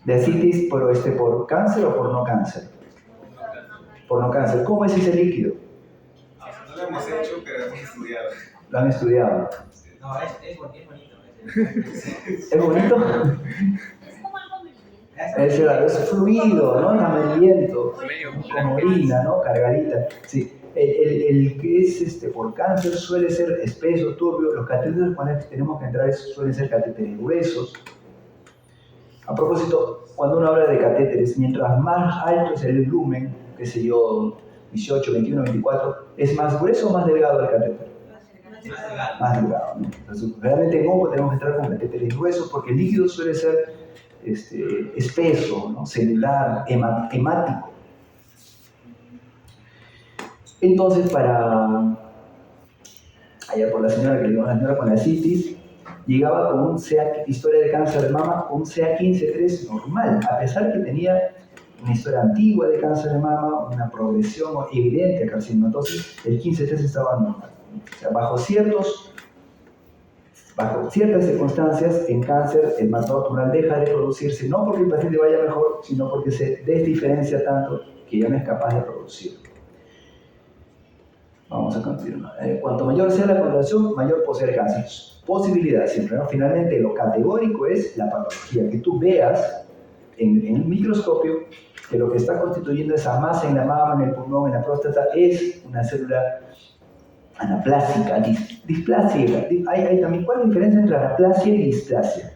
De ascitis, pero ¿por cáncer o por no cáncer? Por no cáncer. ¿Cómo es ese líquido? No lo hemos hecho, pero hemos estudiado. ¿Lo han estudiado? No, es bonito. ¿Es bonito? Es fluido, ¿no? Es amarillento, Medio como orina, ¿no? Cargadita. Sí. El que es por cáncer suele ser espeso, turbio. Los catéteres con los que tenemos que entrar suelen ser catéteres gruesos. A propósito, cuando uno habla de catéteres, mientras más alto es el lumen, qué sé yo, 18, 21, 24, ¿es más grueso o más delgado el catéter? Más delgado, ¿no? Entonces, realmente en onco tenemos que entrar con catéteres gruesos porque el líquido suele ser espeso, ¿no? Celular, hemático. Entonces, allá por la señora que le digo, la señora con la citis, llegaba con un historia de cáncer de mama, un CA15-3 normal, a pesar que tenía una historia antigua de cáncer de mama, una progresión evidente de carcinomatosis, el 15-3 estaba normal. O sea, bajo ciertas circunstancias, en cáncer, el marcador tumoral deja de producirse, no porque el paciente vaya mejor, sino porque se desdiferencia tanto que ya no es capaz de producirlo. Vamos a continuar. Cuanto mayor sea la contracción, mayor puede ser el cáncer. Posibilidad siempre, ¿no? Finalmente, lo categórico es la patología, que tú veas en el microscopio que lo que está constituyendo esa masa en la mama, en el pulmón, en la próstata, es una célula anaplásica, displasia. Hay también, ¿cuál es la diferencia entre anaplasia y displasia?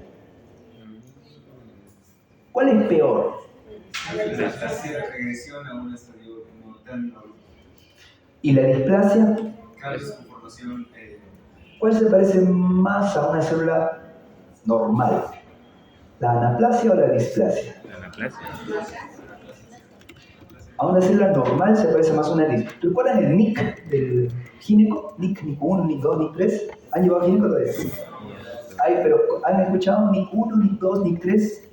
¿Cuál es peor? La regresión a un estadio no tan normal. ¿Y la displasia? Cambios de conformación. ¿Cuál se parece más a una célula normal? ¿La anaplasia o la displasia? La anaplasia. A una célula normal se parece más a una displasia. ¿Recuerdan el NIC del gineco? NIC 1, NIC 2, NIC 3. ¿Han llevado gineco todavía? Pero ¿han escuchado NIC 1, NIC 2, NIC 3?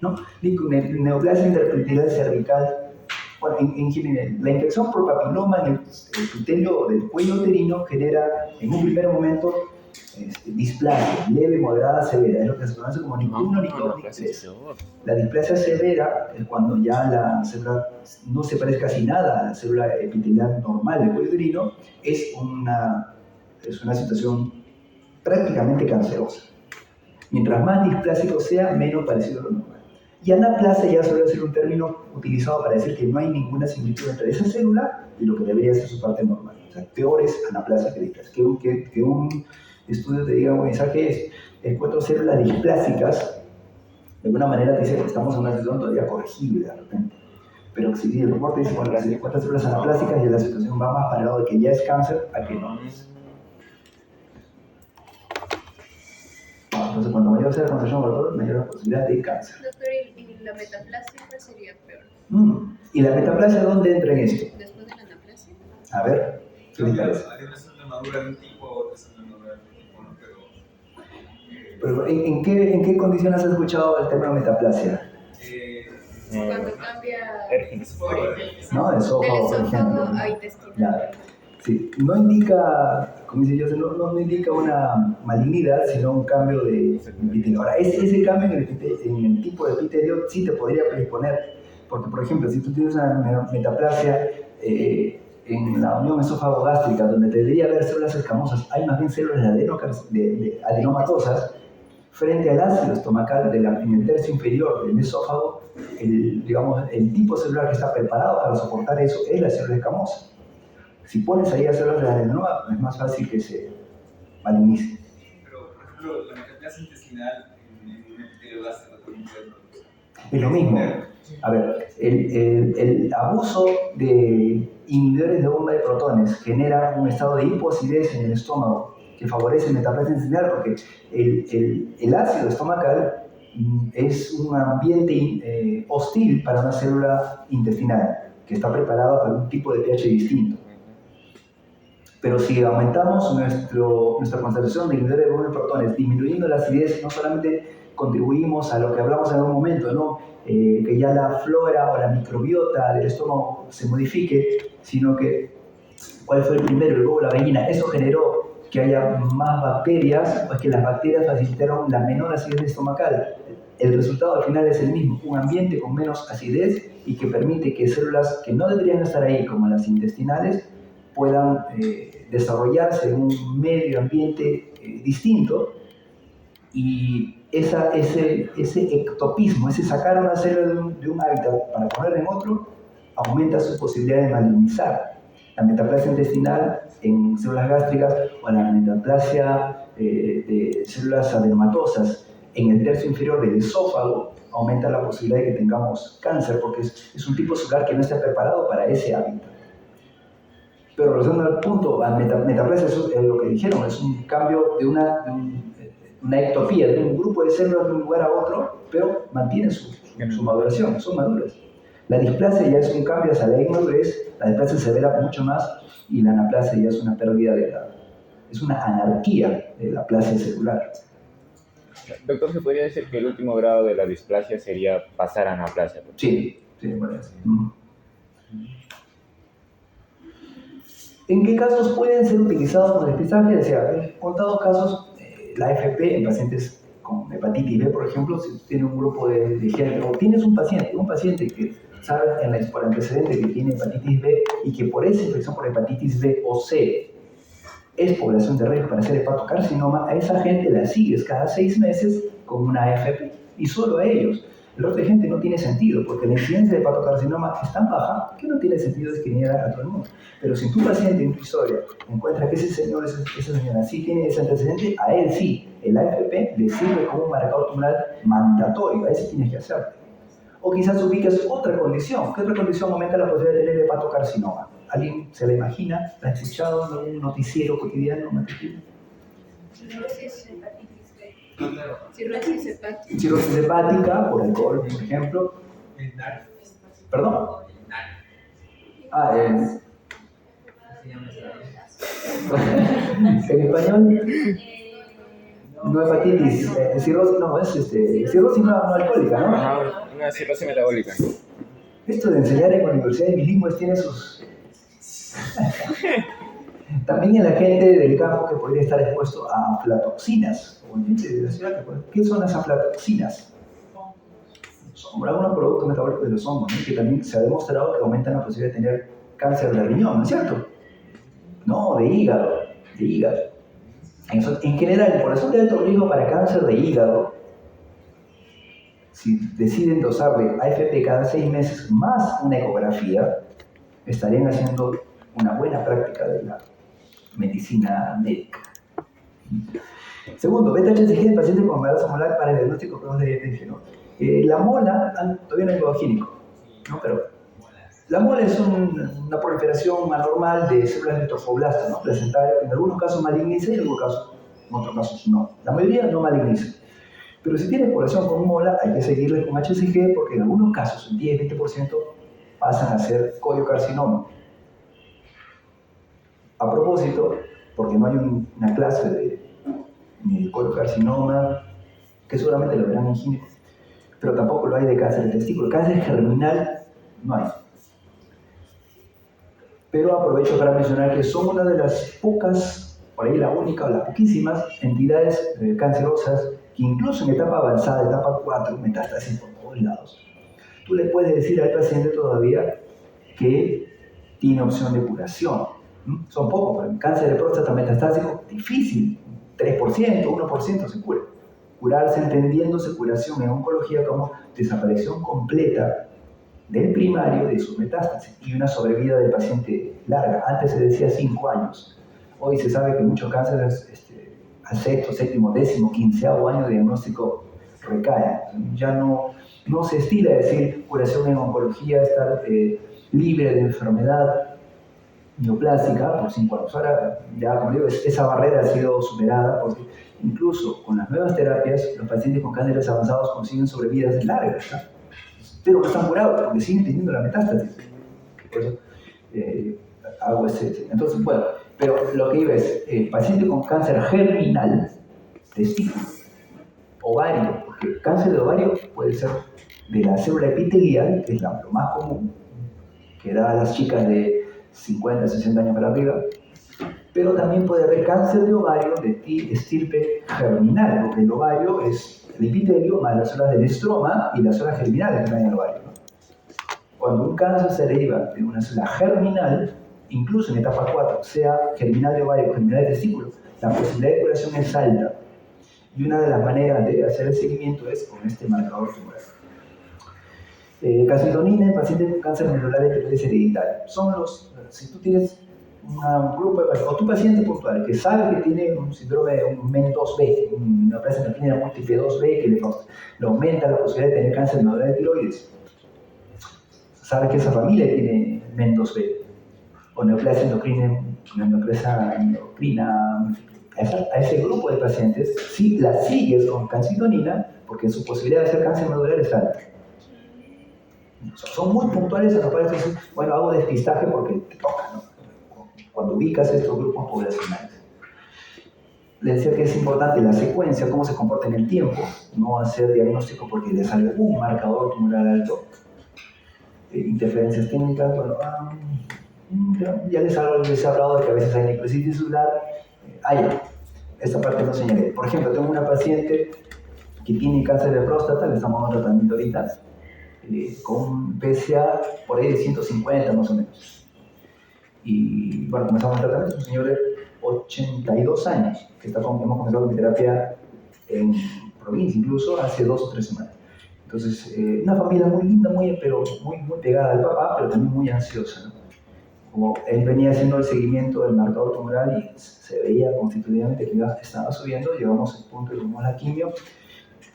¿No? NIC, neoplasia intersticial cervical. Bueno, la infección por papiloma en el epitelio del cuello uterino genera en un primer momento displasia leve, moderada, severa. Es lo que se conoce como NIC 1, NIC 2, NIC 3. La displasia severa es cuando ya la célula no se parece casi nada a la célula epitelial normal del cuello uterino. Es una situación prácticamente cancerosa. Mientras más displásico sea, menos parecido a lo normal. Y anaplasia ya suele ser un término utilizado para decir que no hay ninguna similitud entre esa célula y lo que debería ser su parte normal. O sea, peor es anaplasia que displasia. Que un estudio te diga, bueno, ¿sabes qué es? 4 células displásicas, de alguna manera te dice que estamos en una situación todavía corregible de repente. Pero si el reporte dice, bueno, las 4 células anaplásicas y la situación va más para el lado de que ya es cáncer a que no es. Entonces, cuanto mayor sea la concentración de valor, mayor la posibilidad de cáncer. Doctor, ¿y la metaplasia cuál sería peor? ¿Y la metaplasia dónde entra en esto? ¿Después de la anaplasia? A ver, ¿qué les parece? Hay una célula madura de un tipo, otra célula madura de otro tipo, ¿no? Pero, ¿en qué condiciones has escuchado el término metaplasia? Cuando cambia ¿No? De esófago, por ejemplo. a intestino. Claro. Sí, no indica, como dice yo, no indica una malignidad, sino un cambio de epitelio. Ahora, ese cambio en el tipo de epitelio sí te podría predisponer, porque, por ejemplo, si tú tienes una metaplasia en la unión esófago-gástrica, donde debería haber células escamosas, hay más bien células de adenomatosas, frente al ácido estomacal en el tercio inferior del esófago, el tipo celular que está preparado para soportar eso es la célula escamosa. Si pones ahí a células de adenoma, es más fácil que se malignice. Pero, por ejemplo, la metaplasia intestinal en un epitelio gástrico también puede producir. Es lo mismo. A ver, el abuso de inhibidores de bomba de protones genera un estado de hipoacidez en el estómago que favorece la metaplasia intestinal porque el ácido estomacal es un ambiente hostil para una célula intestinal que está preparada para un tipo de pH distinto. Pero si aumentamos nuestra concentración de inhibidores de bomba de protones, disminuyendo la acidez, no solamente contribuimos a lo que hablamos en algún momento, ¿no? Que ya la flora o la microbiota del estómago se modifique, sino que, ¿cuál fue el primero? El huevo o la gallina. Eso generó que haya más bacterias, pues que las bacterias facilitaron la menor acidez estomacal. El resultado al final es el mismo, un ambiente con menos acidez y que permite que células que no deberían estar ahí, como las intestinales, puedan desarrollarse en un medio ambiente distinto y ese ectopismo, ese sacar una célula de un hábitat para ponerla en otro, aumenta su posibilidad de malignizar. La metaplasia intestinal en células gástricas o la metaplasia de células adenomatosas en el tercio inferior del esófago aumenta la posibilidad de que tengamos cáncer porque es un tipo celular que no está preparado para ese hábitat. Pero regresando al punto, la metaplasia es lo que dijeron, es un cambio de una ectopía, de un grupo de células de un lugar a otro, pero mantiene su maduración, son maduras. La displasia ya es un cambio hacia la inmadurez, la displasia se severa mucho más y la anaplasia ya es una pérdida es una anarquía de la plasia celular. Doctor, ¿se podría decir que el último grado de la displasia sería pasar a anaplasia? Sí, bueno, sí. ¿En qué casos pueden ser utilizados con despistaje? Decía, en contados casos, la AFP en pacientes con hepatitis B, por ejemplo, si tiene un grupo de género, o tienes un paciente que sabe por antecedente que tiene hepatitis B y que por esa infección por hepatitis B o C es población de riesgo para hacer hepatocarcinoma, a esa gente la sigues cada 6 meses con una AFP y solo a ellos. El resto de gente no tiene sentido, porque la incidencia de hepatocarcinoma es tan baja que no tiene sentido discriminar a todo el mundo. Pero si tu paciente en tu historia encuentra que ese señor, esa señora sí tiene ese antecedente, a él sí, el AFP le sirve como un marcador tumoral mandatorio, a ese tienes que hacerlo. O quizás ubiques otra condición. ¿Qué otra condición aumenta la posibilidad de tener hepatocarcinoma? ¿Alguien se la imagina? ¿La ha escuchado en algún noticiero cotidiano? Cirrosis hepatitis B. Cirrosis hepática. Cirrosis hepática por alcohol, por ejemplo. ¿Perdón? En español, no hepatitis, cirrosis no, es cirrosis no alcohólica, ¿no? Ajá, una cirrosis metabólica. Esto de enseñar en universidades bilingües tiene sus... También en la gente del campo que podría estar expuesto a aflatoxinas, o en gente de la ciudad, ¿qué son las aflatoxinas? Son algunos productos metabólicos de los hongos, ¿no? Que también se ha demostrado que aumentan la posibilidad de tener cáncer de riñón, ¿no es cierto? No, de hígado. En general, por eso de alto riesgo para cáncer de hígado, si deciden dosarle AFP cada 6 meses más una ecografía, estarían haciendo una buena práctica de la medicina médica. Segundo, beta-HCG en pacientes con embarazo molar para el diagnóstico precoz de diabetes. La mola, todavía no hay codogénico, ¿no? Pero la mola es una proliferación anormal de células de trofoblastos, ¿no? Placentario, en algunos casos maligniza y en otros casos no. La mayoría no maligniza. Pero si tienes población con mola, hay que seguirles con HCG porque en algunos casos, un 10-20%, pasan a ser coliocarcinoma. A propósito, porque no hay una clase de coliocarcinoma, que seguramente lo verán en gineco, pero tampoco lo hay de cáncer de testículo. Cáncer germinal no hay. Pero aprovecho para mencionar que son una de las pocas, por ahí la única o las poquísimas entidades cancerosas que incluso en etapa avanzada, etapa 4, metástasis por todos lados, tú le puedes decir al paciente todavía que tiene opción de curación. Son pocos, pero el cáncer de próstata metastásico, difícil, 3%, 1% se cura. Curarse entendiéndose curación en oncología como desaparición completa del primario de sus metástasis y una sobrevida del paciente larga. Antes se decía 5 años. Hoy se sabe que muchos cánceres al 6º, 7º, 10º, 15º año de diagnóstico recaen. Ya no se estila decir curación en oncología, estar libre de enfermedad neoplástica por 5 años. Ahora, ya como digo, esa barrera ha sido superada porque incluso con las nuevas terapias, los pacientes con cánceres avanzados consiguen sobrevidas largas, ¿no? Pero no están curados porque siguen teniendo la metástasis. Por eso hago entonces, bueno, pero lo que iba es, paciente con cáncer germinal, testículo, ovario, porque el cáncer de ovario puede ser de la célula epitelial, que es lo más común, que da a las chicas de 50, 60 años para arriba, pero también puede haber cáncer de ovario de estirpe germinal, porque el ovario es el epitelio más las células del estroma y las células germinales que están en el ovario, ¿no? Cuando un cáncer se deriva de una célula germinal, incluso en etapa 4, sea germinal de ovario o germinal de testículo, la posibilidad de curación es alta. Y una de las maneras de hacer el seguimiento es con este marcador tumoral. Calcitonina en pacientes con cáncer medular de tiroides hereditario. Si tú tienes un grupo de pacientes, o tu paciente puntual que sabe que tiene un síndrome de un MEN2B, una neoplasia endocrina múltiple 2B que le aumenta la posibilidad de tener cáncer medular de tiroides, sabe que esa familia tiene MEN2B, o neoplasia endocrina a ese grupo de pacientes, si la sigues con calcitonina, porque su posibilidad de hacer cáncer medular es alta. Son muy puntuales en los cuales dicen, bueno, hago despistaje porque te toca, ¿no? Cuando ubicas estos grupos poblacionales. Les decía que es importante la secuencia, cómo se comporta en el tiempo, no hacer diagnóstico porque le sale un marcador tumoral alto. Interferencias técnicas, bueno, ya les he hablado de que a veces hay necrosis tisular. Esta parte no señalé. Por ejemplo, tengo una paciente que tiene cáncer de próstata, le estamos dando tratamiento ahorita, con un PSA por ahí de 150 más o menos. Y bueno, comenzamos el tratamiento, es un señor de 82 años, que hemos comenzado mi terapia en provincia, incluso hace 2 o 3 semanas. Entonces, una familia muy linda, pero muy pegada al papá, pero también muy ansiosa, ¿no? Como él venía haciendo el seguimiento del marcador tumoral y se veía constitutivamente que estaba subiendo, llegamos al punto de tomar la quimio.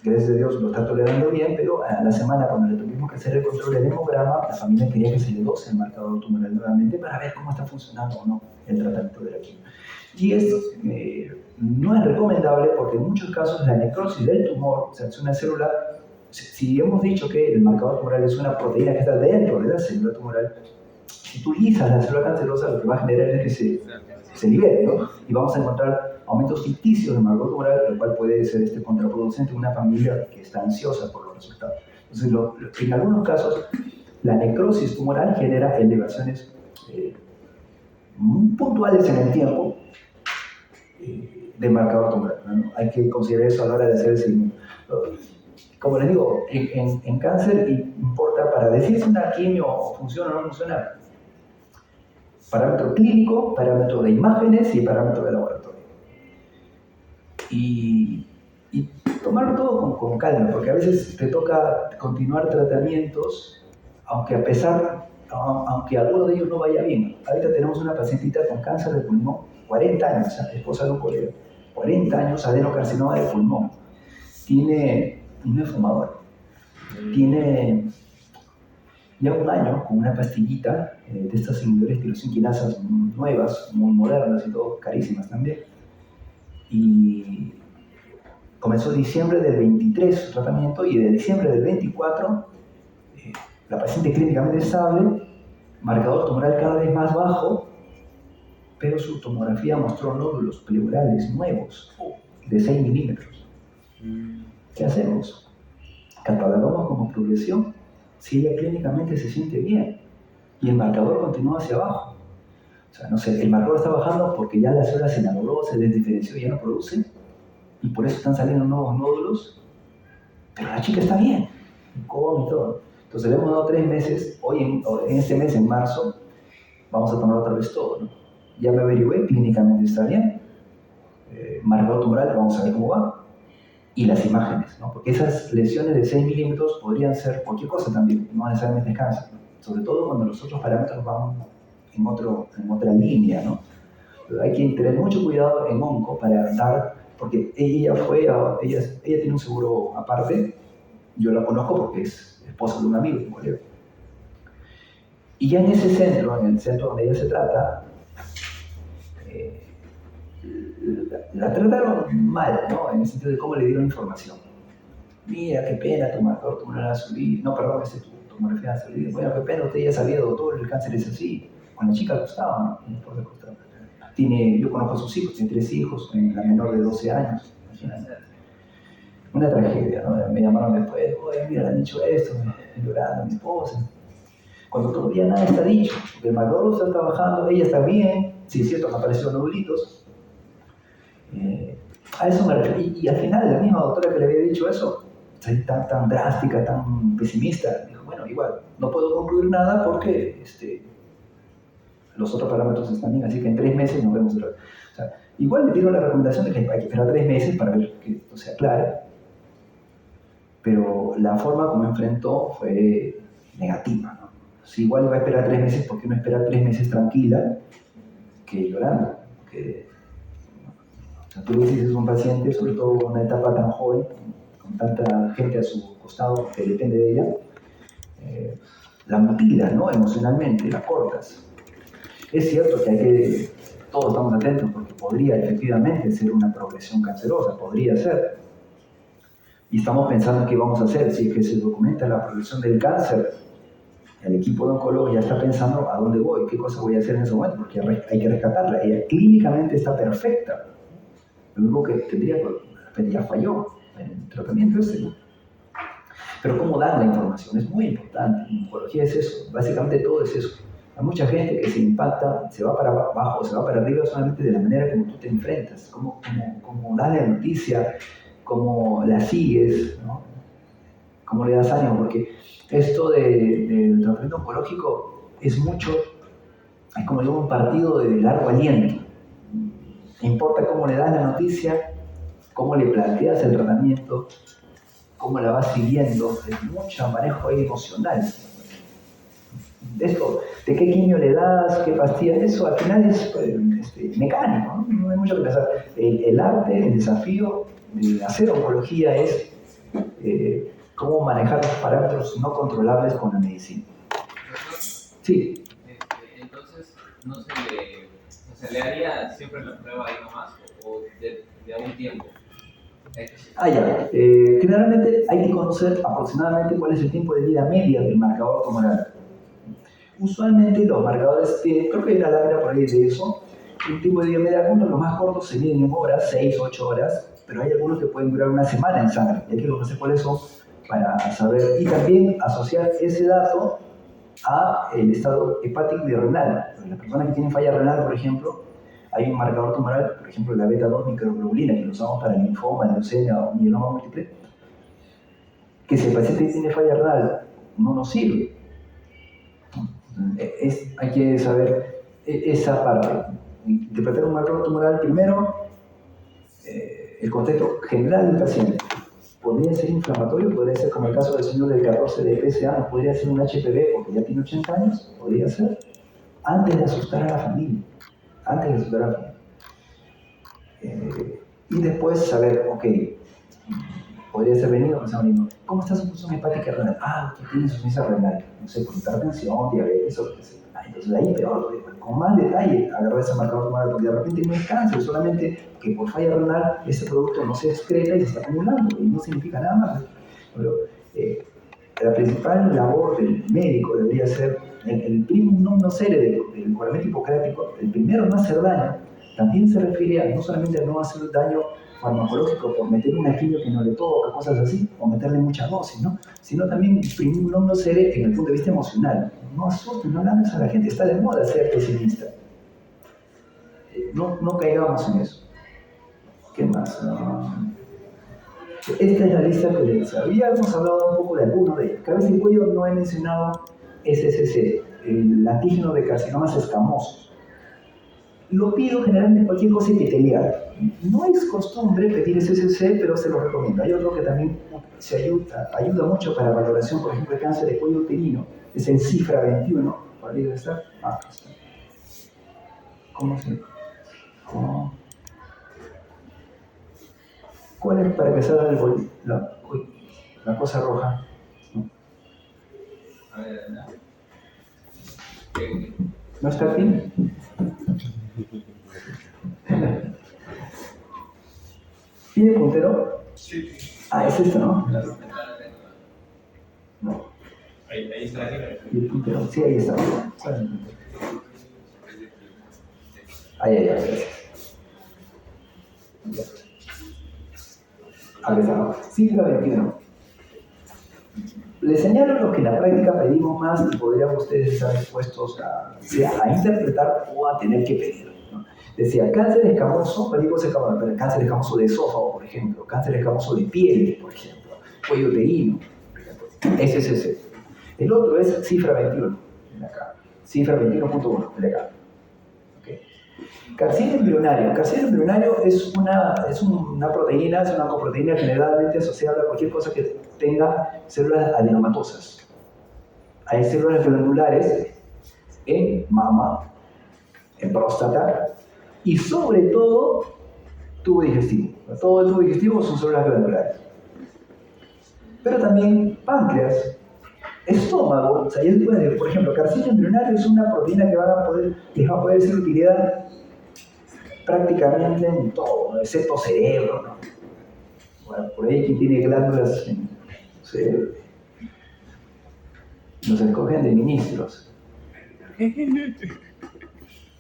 Gracias a Dios lo está tolerando bien, pero a la semana cuando le tuvimos que hacer el control del hemograma, la familia quería que se le dose el marcador tumoral nuevamente para ver cómo está funcionando o no el tratamiento de la quimio. Y esto no es recomendable porque en muchos casos la necrosis del tumor, o sea, es una célula, si hemos dicho que el marcador tumoral es una proteína que está dentro de la célula tumoral, si tú lisas la célula cancerosa, lo que va a generar es que se libere, ¿no? Y vamos a encontrar aumentos ficticios de marcador tumoral, lo cual puede ser contraproducente en una familia que está ansiosa por los resultados. Entonces, en algunos casos, la necrosis tumoral genera elevaciones muy puntuales en el tiempo de marcador tumoral, ¿no? Hay que considerar eso a la hora de hacer el seguimiento. Como les digo, en cáncer importa para decir si una quimio funciona o no funciona, parámetro clínico, parámetro de imágenes y parámetro de laboratorio. Y tomarlo todo con calma, porque a veces te toca continuar tratamientos, aunque alguno de ellos no vaya bien. Ahorita tenemos una pacientita con cáncer de pulmón, 40 años, esposa de un colega, 40 años, adenocarcinoma de pulmón. No es fumador, tiene ya 1 año con una pastillita de estas inhibidores de tirosina quinasas nuevas, muy modernas y todo, carísimas también. Y comenzó diciembre del 23 su tratamiento y de diciembre del 24 la paciente clínicamente estable, marcador tumoral cada vez más bajo, pero su tomografía mostró nódulos pleurales nuevos de 6 milímetros. ¿Qué hacemos? ¿Catalogamos como progresión? Si ella clínicamente se siente bien y el marcador continúa hacia abajo. O sea, no sé, el marcador está bajando porque ya la célula se enamoró, se desdiferenció y ya no produce, y por eso están saliendo nuevos nódulos, pero la chica está bien, come y todo. Entonces le hemos dado 3 meses, en este mes, en marzo, vamos a tomar otra vez todo, ¿no? Ya me averigüé, clínicamente está bien, marcador tumoral, vamos a ver cómo va, y las imágenes, ¿no? Porque esas lesiones de 6 milímetros podrían ser cualquier cosa también, no necesariamente cáncer, ¿no? Sobre todo cuando los otros parámetros van en otra línea, ¿no? Pero hay que tener mucho cuidado en onco para dar, porque ella tiene un seguro aparte, yo la conozco porque es esposa de un amigo, un colega. Y ya en ese centro, en el centro donde ella se trata, la trataron mal, ¿no? En el sentido de cómo le dieron información. Mira, qué pena, tu marcador tumoral ha subido. No, perdón, tu tomografía ha subido. Bueno, qué pena, usted ya sabía, doctor, el cáncer es así. Con la chica le gustaba, ¿no? Mi esposa le gustaba. Yo conozco a sus hijos, tiene 3 hijos, la menor de 12 años. Imagínate. Una tragedia, ¿no? Me llamaron después, oye, mira, le han dicho esto, me llorando a mi esposa. Cuando todavía nada está dicho, porque el marcador está trabajando, ella está bien, sí es cierto, han aparecido nodulitos. A eso me refiero. Y al final, la misma doctora que le había dicho eso, tan drástica, tan pesimista, dijo, bueno, igual, no puedo concluir nada porque los otros parámetros están bien, así que en 3 meses nos vemos otra vez. O sea, igual me dieron la recomendación de que hay que esperar 3 meses para ver que esto se aclare, pero la forma como enfrentó fue negativa, ¿no? Si igual iba a esperar 3 meses, ¿por qué no esperar 3 meses tranquila que llorando? Que, o sea, tú le dices, es un paciente, sobre todo en una etapa tan joven, con tanta gente a su costado que depende de ella, la mutilas, ¿no? Emocionalmente, la cortas. Es cierto que hay que, todos estamos atentos porque podría efectivamente ser una progresión cancerosa, podría ser. Y estamos pensando qué vamos a hacer. Si es que se documenta la progresión del cáncer, el equipo de oncólogos ya está pensando a dónde voy, qué cosa voy a hacer en ese momento, porque hay que rescatarla. Ella clínicamente está perfecta. Lo único que tendría, pues ya falló en el tratamiento ese, ¿no? Pero cómo dar la información es muy importante. En oncología es eso, básicamente todo es eso. Hay mucha gente que se impacta, se va para abajo, se va para arriba solamente de la manera como tú te enfrentas, cómo das la noticia, cómo la sigues, ¿no? Cómo le das ánimo, porque esto del tratamiento oncológico es mucho, es como digo, un partido de largo aliento. Importa cómo le das la noticia, cómo le planteas el tratamiento, cómo la vas siguiendo, es mucho manejo ahí emocional. Esto, de qué quimio le das, qué pastilla, eso al final es mecánico, ¿no? No hay mucho que pensar. El arte, el desafío de hacer oncología es cómo manejar los parámetros no controlables con la medicina. Sí. Entonces, no se le haría siempre la prueba ahí nomás o de algún tiempo. Ya. Generalmente hay que conocer aproximadamente cuál es el tiempo de vida media del marcador tumoral. Usualmente los marcadores tienen, creo que hay una lámina por ahí de eso, el tiempo de vida media, algunos los más cortos se miden en horas, 6, 8 horas, pero hay algunos que pueden durar una semana en sangre, y hay que conocer cuáles son para saber, y también asociar ese dato a el estado hepático y renal. Las personas que tienen falla renal, por ejemplo, hay un marcador tumoral, por ejemplo, la beta-2 microglobulina, que lo usamos para linfoma, leucemia o mieloma múltiple, que si el paciente tiene falla renal, no nos sirve. Hay que saber esa parte. Interpretar un marcador tumoral, primero, el contexto general del paciente. Podría ser inflamatorio, podría ser como el caso del señor del 14 de PSA, no podría ser un HPV porque ya tiene 80 años, podría ser, antes de asustar a la familia. Antes de asustar a la familia. Y después saber, ok, podría ser venido, ¿cómo está su función hepática renal? Usted tiene insuficiencia renal, no sé, por hipertensión, diabetes o lo que sea. Entonces ahí peor, con más detalle agarrar ese marcador tumoral, porque de repente no es cáncer, solamente que por falla renal ese producto no se excreta y se está acumulando, y no significa nada más. Pero la principal labor del médico debería ser el primum non nocere del juramento hipocrático, el primero no hacer daño, también se refiere a no solamente a no hacer daño farmacológico por meter una quimio que no le toca, cosas así, o meterle mucha dosis, ¿no? Sino también primum non nocere en el punto de vista emocional. No asustes, no alarmes a la gente, está de moda ser pesimista. No caigamos en eso. ¿Qué más? Esta es la lista que les habíamos hablado un poco de algunos de ellos. Cabeza y cuello no he mencionado SCC, el antígeno de carcinomas escamosos. Lo pido generalmente cualquier cosa epitelial. No es costumbre pedir SCC, pero se lo recomiendo. Hay otro que también ayuda mucho para valoración, por ejemplo, de cáncer de cuello uterino, es el cifra 21. ¿Por ahí debe estar? Aquí está. ¿Cómo se...? ¿Cuál es para empezar la cosa roja? A ver, ¿No está aquí? ¿Tiene puntero? Sí. Es esto, ¿no? No. Ahí está. ¿Y el puntero? Sí, ahí está. Ahí. Aquí está. Cifra 21. Les señalo lo que en la práctica pedimos más y podrían ustedes estar dispuestos a interpretar o a tener que pedir, ¿no? Decía, cáncer escamoso, pero cáncer escamoso de esófago, por ejemplo, cáncer escamoso de piel, por ejemplo, cuello uterino, por ejemplo, SCC. El otro es cifra 21, de acá, cifra 21.1, de acá. Carcinoma embrionario. Carcinoma embrionario es una proteína, es una oncoproteína generalmente asociada a cualquier cosa que tenga células adenomatosas. Hay células glandulares en mama, en próstata y sobre todo tubo digestivo. Todo el tubo digestivo son células glandulares. Pero también páncreas, estómago, o sea, por ejemplo, carcinoma embrionario es una proteína que les va a poder ser de utilidad prácticamente en todo, excepto cerebro, ¿no? Bueno, por ahí quien tiene glándulas en el cerebro, nos escogen de ministros. En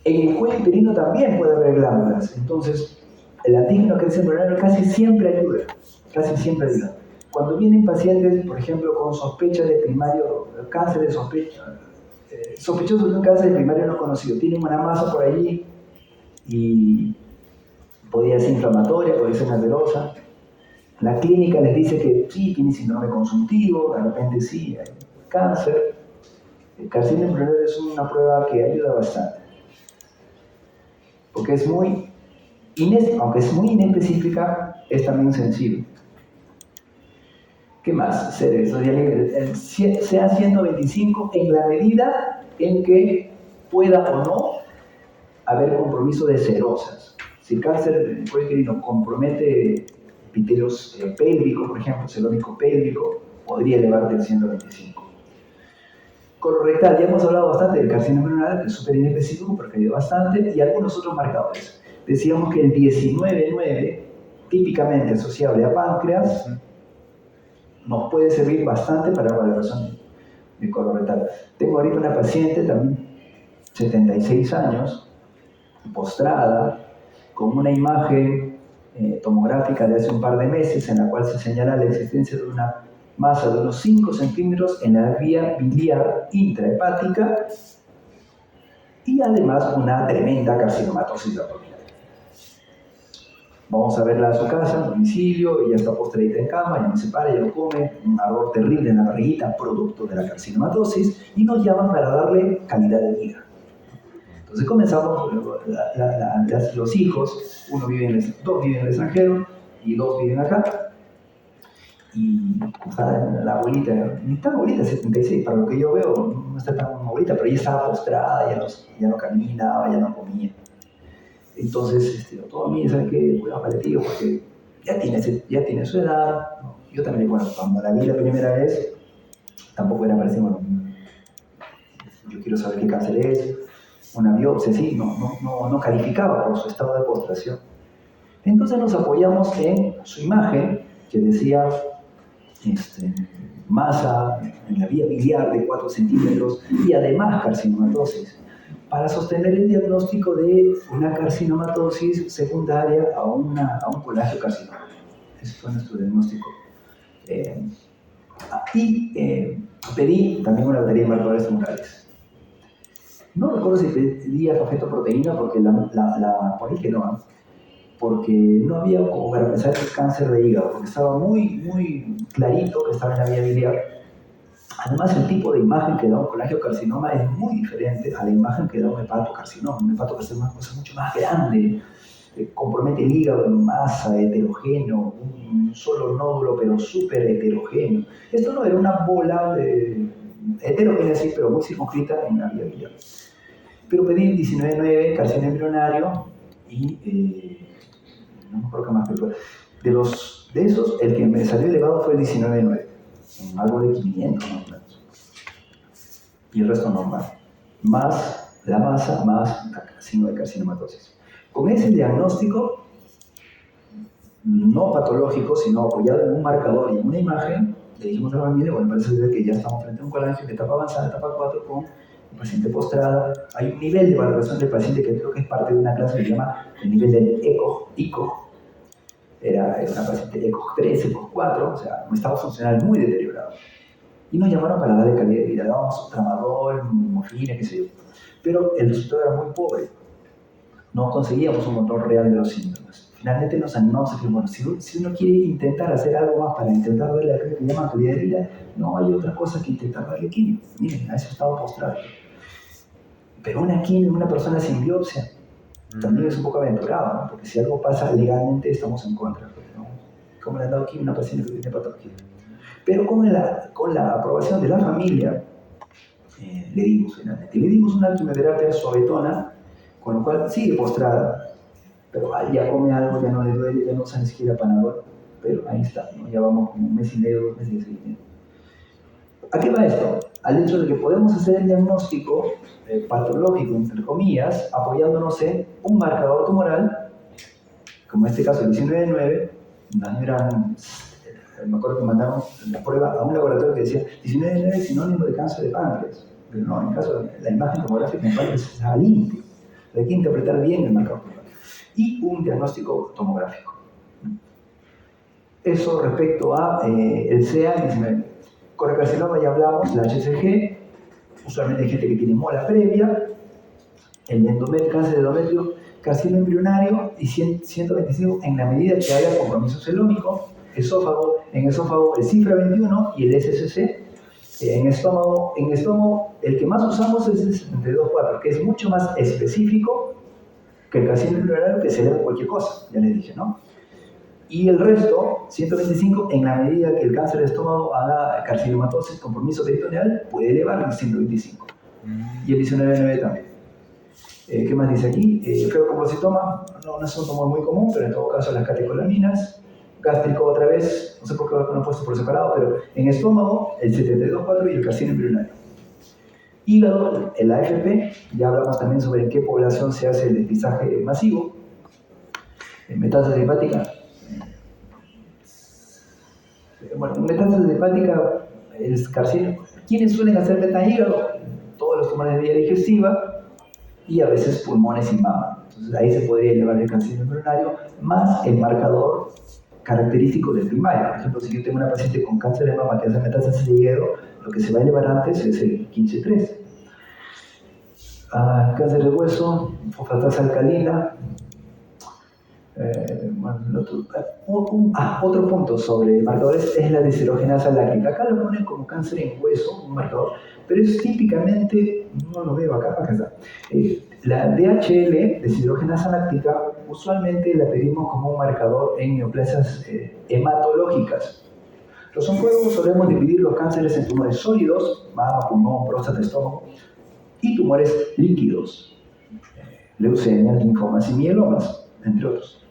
el cuello uterino también puede haber glándulas, entonces el antígeno carcinoma embrionario casi siempre ayuda, Cuando vienen pacientes, por ejemplo, con sospecha de primario, cáncer de sospecha, sospechosos de un cáncer primario no conocido, tienen una masa por allí y podría ser inflamatoria, podría ser cancerosa. La clínica les dice que sí, tiene síndrome consuntivo, de repente sí, hay cáncer. El carcinoma embrionario es una prueba que ayuda bastante, porque aunque es muy inespecífica, es también sensible. ¿Qué más? Sea 125 en la medida en que pueda o no haber compromiso de serosas. Si el cáncer del cuello uterino compromete epitelios pélvicos, por ejemplo, celómico pélvico, podría elevar del 125. Colorectal, ya hemos hablado bastante del carcinoma embrionario, que es súper inespecífico, pero que ayuda bastante, y algunos otros marcadores. Decíamos que el 19-9, típicamente asociable a páncreas, nos puede servir bastante para la valoración de colorectal. Tengo ahorita una paciente también, 76 años, postrada, con una imagen tomográfica de hace un par de meses en la cual se señala la existencia de una masa de unos 5 centímetros en la vía biliar intrahepática y además una tremenda carcinomatosis abdominal. Vamos a verla a su casa, en domicilio, ella está postradita en cama, ya no se para, ya no come, un ardor terrible en la barriguita, producto de la carcinomatosis, y nos llaman para darle calidad de vida. Entonces comenzamos, los hijos, dos viven en el extranjero y 2 viven acá. Y la abuelita, ni tan abuelita, 76, para lo que yo veo, no está tan abuelita, pero ella estaba postrada, ya no caminaba, ya no comía. Entonces, todo a mí, ¿sabes qué? Cuidado paliativo, porque ya tiene su edad, ¿no? Yo también, bueno, cuando la vi la primera vez, tampoco era para decir, bueno, yo quiero saber qué cáncer es, una biopsia, sí, no calificaba por su estado de postración. Entonces nos apoyamos en su imagen, que decía masa en la vía biliar de 4 centímetros y además carcinomatosis, para sostener el diagnóstico de una carcinomatosis secundaria a un colangiocarcinoma. Ese fue nuestro diagnóstico. Pedí también una batería de marcadores tumorales. No recuerdo si pedí alfa-fetoproteína porque por ahí que no, porque no había como para pensar en el cáncer de hígado, porque estaba muy, muy clarito que estaba en la vía biliar. Además, el tipo de imagen que da un colangiocarcinoma es muy diferente a la imagen que da un hepatocarcinoma. Un hepatocarcinoma es una cosa mucho más grande, compromete el hígado en masa, heterogéneo, un solo nódulo, pero súper heterogéneo. Esto no era una bola heterogénea, sí, pero muy circunscrita en la vía biliar. Pero pedí 19-9, carcinoma embrionario, y no me acuerdo qué más, pero de esos, el que me salió elevado fue el 19-9. Algo de 500 más o menos, y el resto normal, más la masa, más el signo de carcinomatosis. Con ese diagnóstico, no patológico, sino apoyado en un marcador y en una imagen, le dijimos a la familia, bueno, parece ser que ya estamos frente a un colangio de etapa avanzada, etapa 4, con un paciente postrada. Hay un nivel de valoración del paciente que creo que es parte de una clase que se llama el nivel del ICO. Era una paciente ECOG 3, ECOG 4, o sea, un estado funcional muy deteriorado. Y nos llamaron para darle calidad de vida, dábamos tramadol, morfina, qué sé yo. Pero el resultado era muy pobre. No conseguíamos un control real de los síntomas. Finalmente nos animamos a decir, bueno, si uno quiere intentar hacer algo más para intentar darle a que llaman calidad de vida, no hay otra cosa que intentar darle quimio. Miren, a ese estado postrado. Pero una quimio en una persona sin biopsia también es un poco aventurado, ¿no? Porque si algo pasa legalmente estamos en contra, pues, ¿no? Como le han dado aquí a una paciente que tiene patología. Pero con la aprobación de la familia, le dimos una quimioterapia suavetona, con lo cual sigue postrada, pero ya come algo, ya no le duele, ya no usa ni siquiera Panadol, pero ahí está, ¿no? Ya vamos como un mes y medio, 2 meses de seguimiento. ¿A qué va esto? Al hecho de que podemos hacer el diagnóstico patológico, entre comillas, apoyándonos en un marcador tumoral, como en este caso el 19-9, me acuerdo que mandaron la prueba a un laboratorio que decía 19-9 es sinónimo de cáncer de páncreas, pero no, en el caso de la imagen tomográfica en páncreas está limpio, hay que interpretar bien el marcador tumoral, y un diagnóstico tomográfico. Eso respecto a el CA19. Colocarcinoma ya hablamos, la HCG, usualmente hay gente que tiene mola previa, el cáncer de endometrio, carcinoma embrionario y 125 en la medida que haya compromiso celómico, esófago, en esófago el cifra 21 y el SSC, en estómago el que más usamos es el 72-4, que es mucho más específico que el carcinoma embrionario que se eleva cualquier cosa, ya les dije, ¿no? Y el resto, 125, en la medida que el cáncer de estómago haga carcinomatosis, compromiso peritoneal, puede elevar el 125. Y el 19-9 también. ¿Qué más dice aquí? Feocoprocitoma, no es un tumor muy común, pero en todo caso las catecolaminas. Gástrico otra vez, no sé por qué lo han puesto por separado, pero en estómago, el 72-4 y el carcinoma embrionario. Hígado, el AFP, ya hablamos también sobre en qué población se hace el despistaje masivo. Metástasis hepática. Bueno, metástasis hepática es carcinoma. ¿Quiénes suelen hacer metahígado? Todos los tumores de vía digestiva y a veces pulmones y mama. Entonces ahí se podría elevar el carcinoma embrionario más el marcador característico del primario. Por ejemplo, si yo tengo una paciente con cáncer de mama que hace metástasis de hígado, lo que se va a elevar antes es el 15-3. Cáncer de hueso, fosfatasa alcalina. Otro punto sobre marcadores es la deshidrogenasa láctica. Acá lo ponen como cáncer en hueso, un marcador, pero es típicamente, no lo veo acá está. La DHL, deshidrogenasa láctica, usualmente la pedimos como un marcador en neoplasias hematológicas. Los oncólogos solemos dividir los cánceres en tumores sólidos, mama, pulmón, próstata, estómago, y tumores líquidos, leucemias, linfomas y mielomas, entre otros.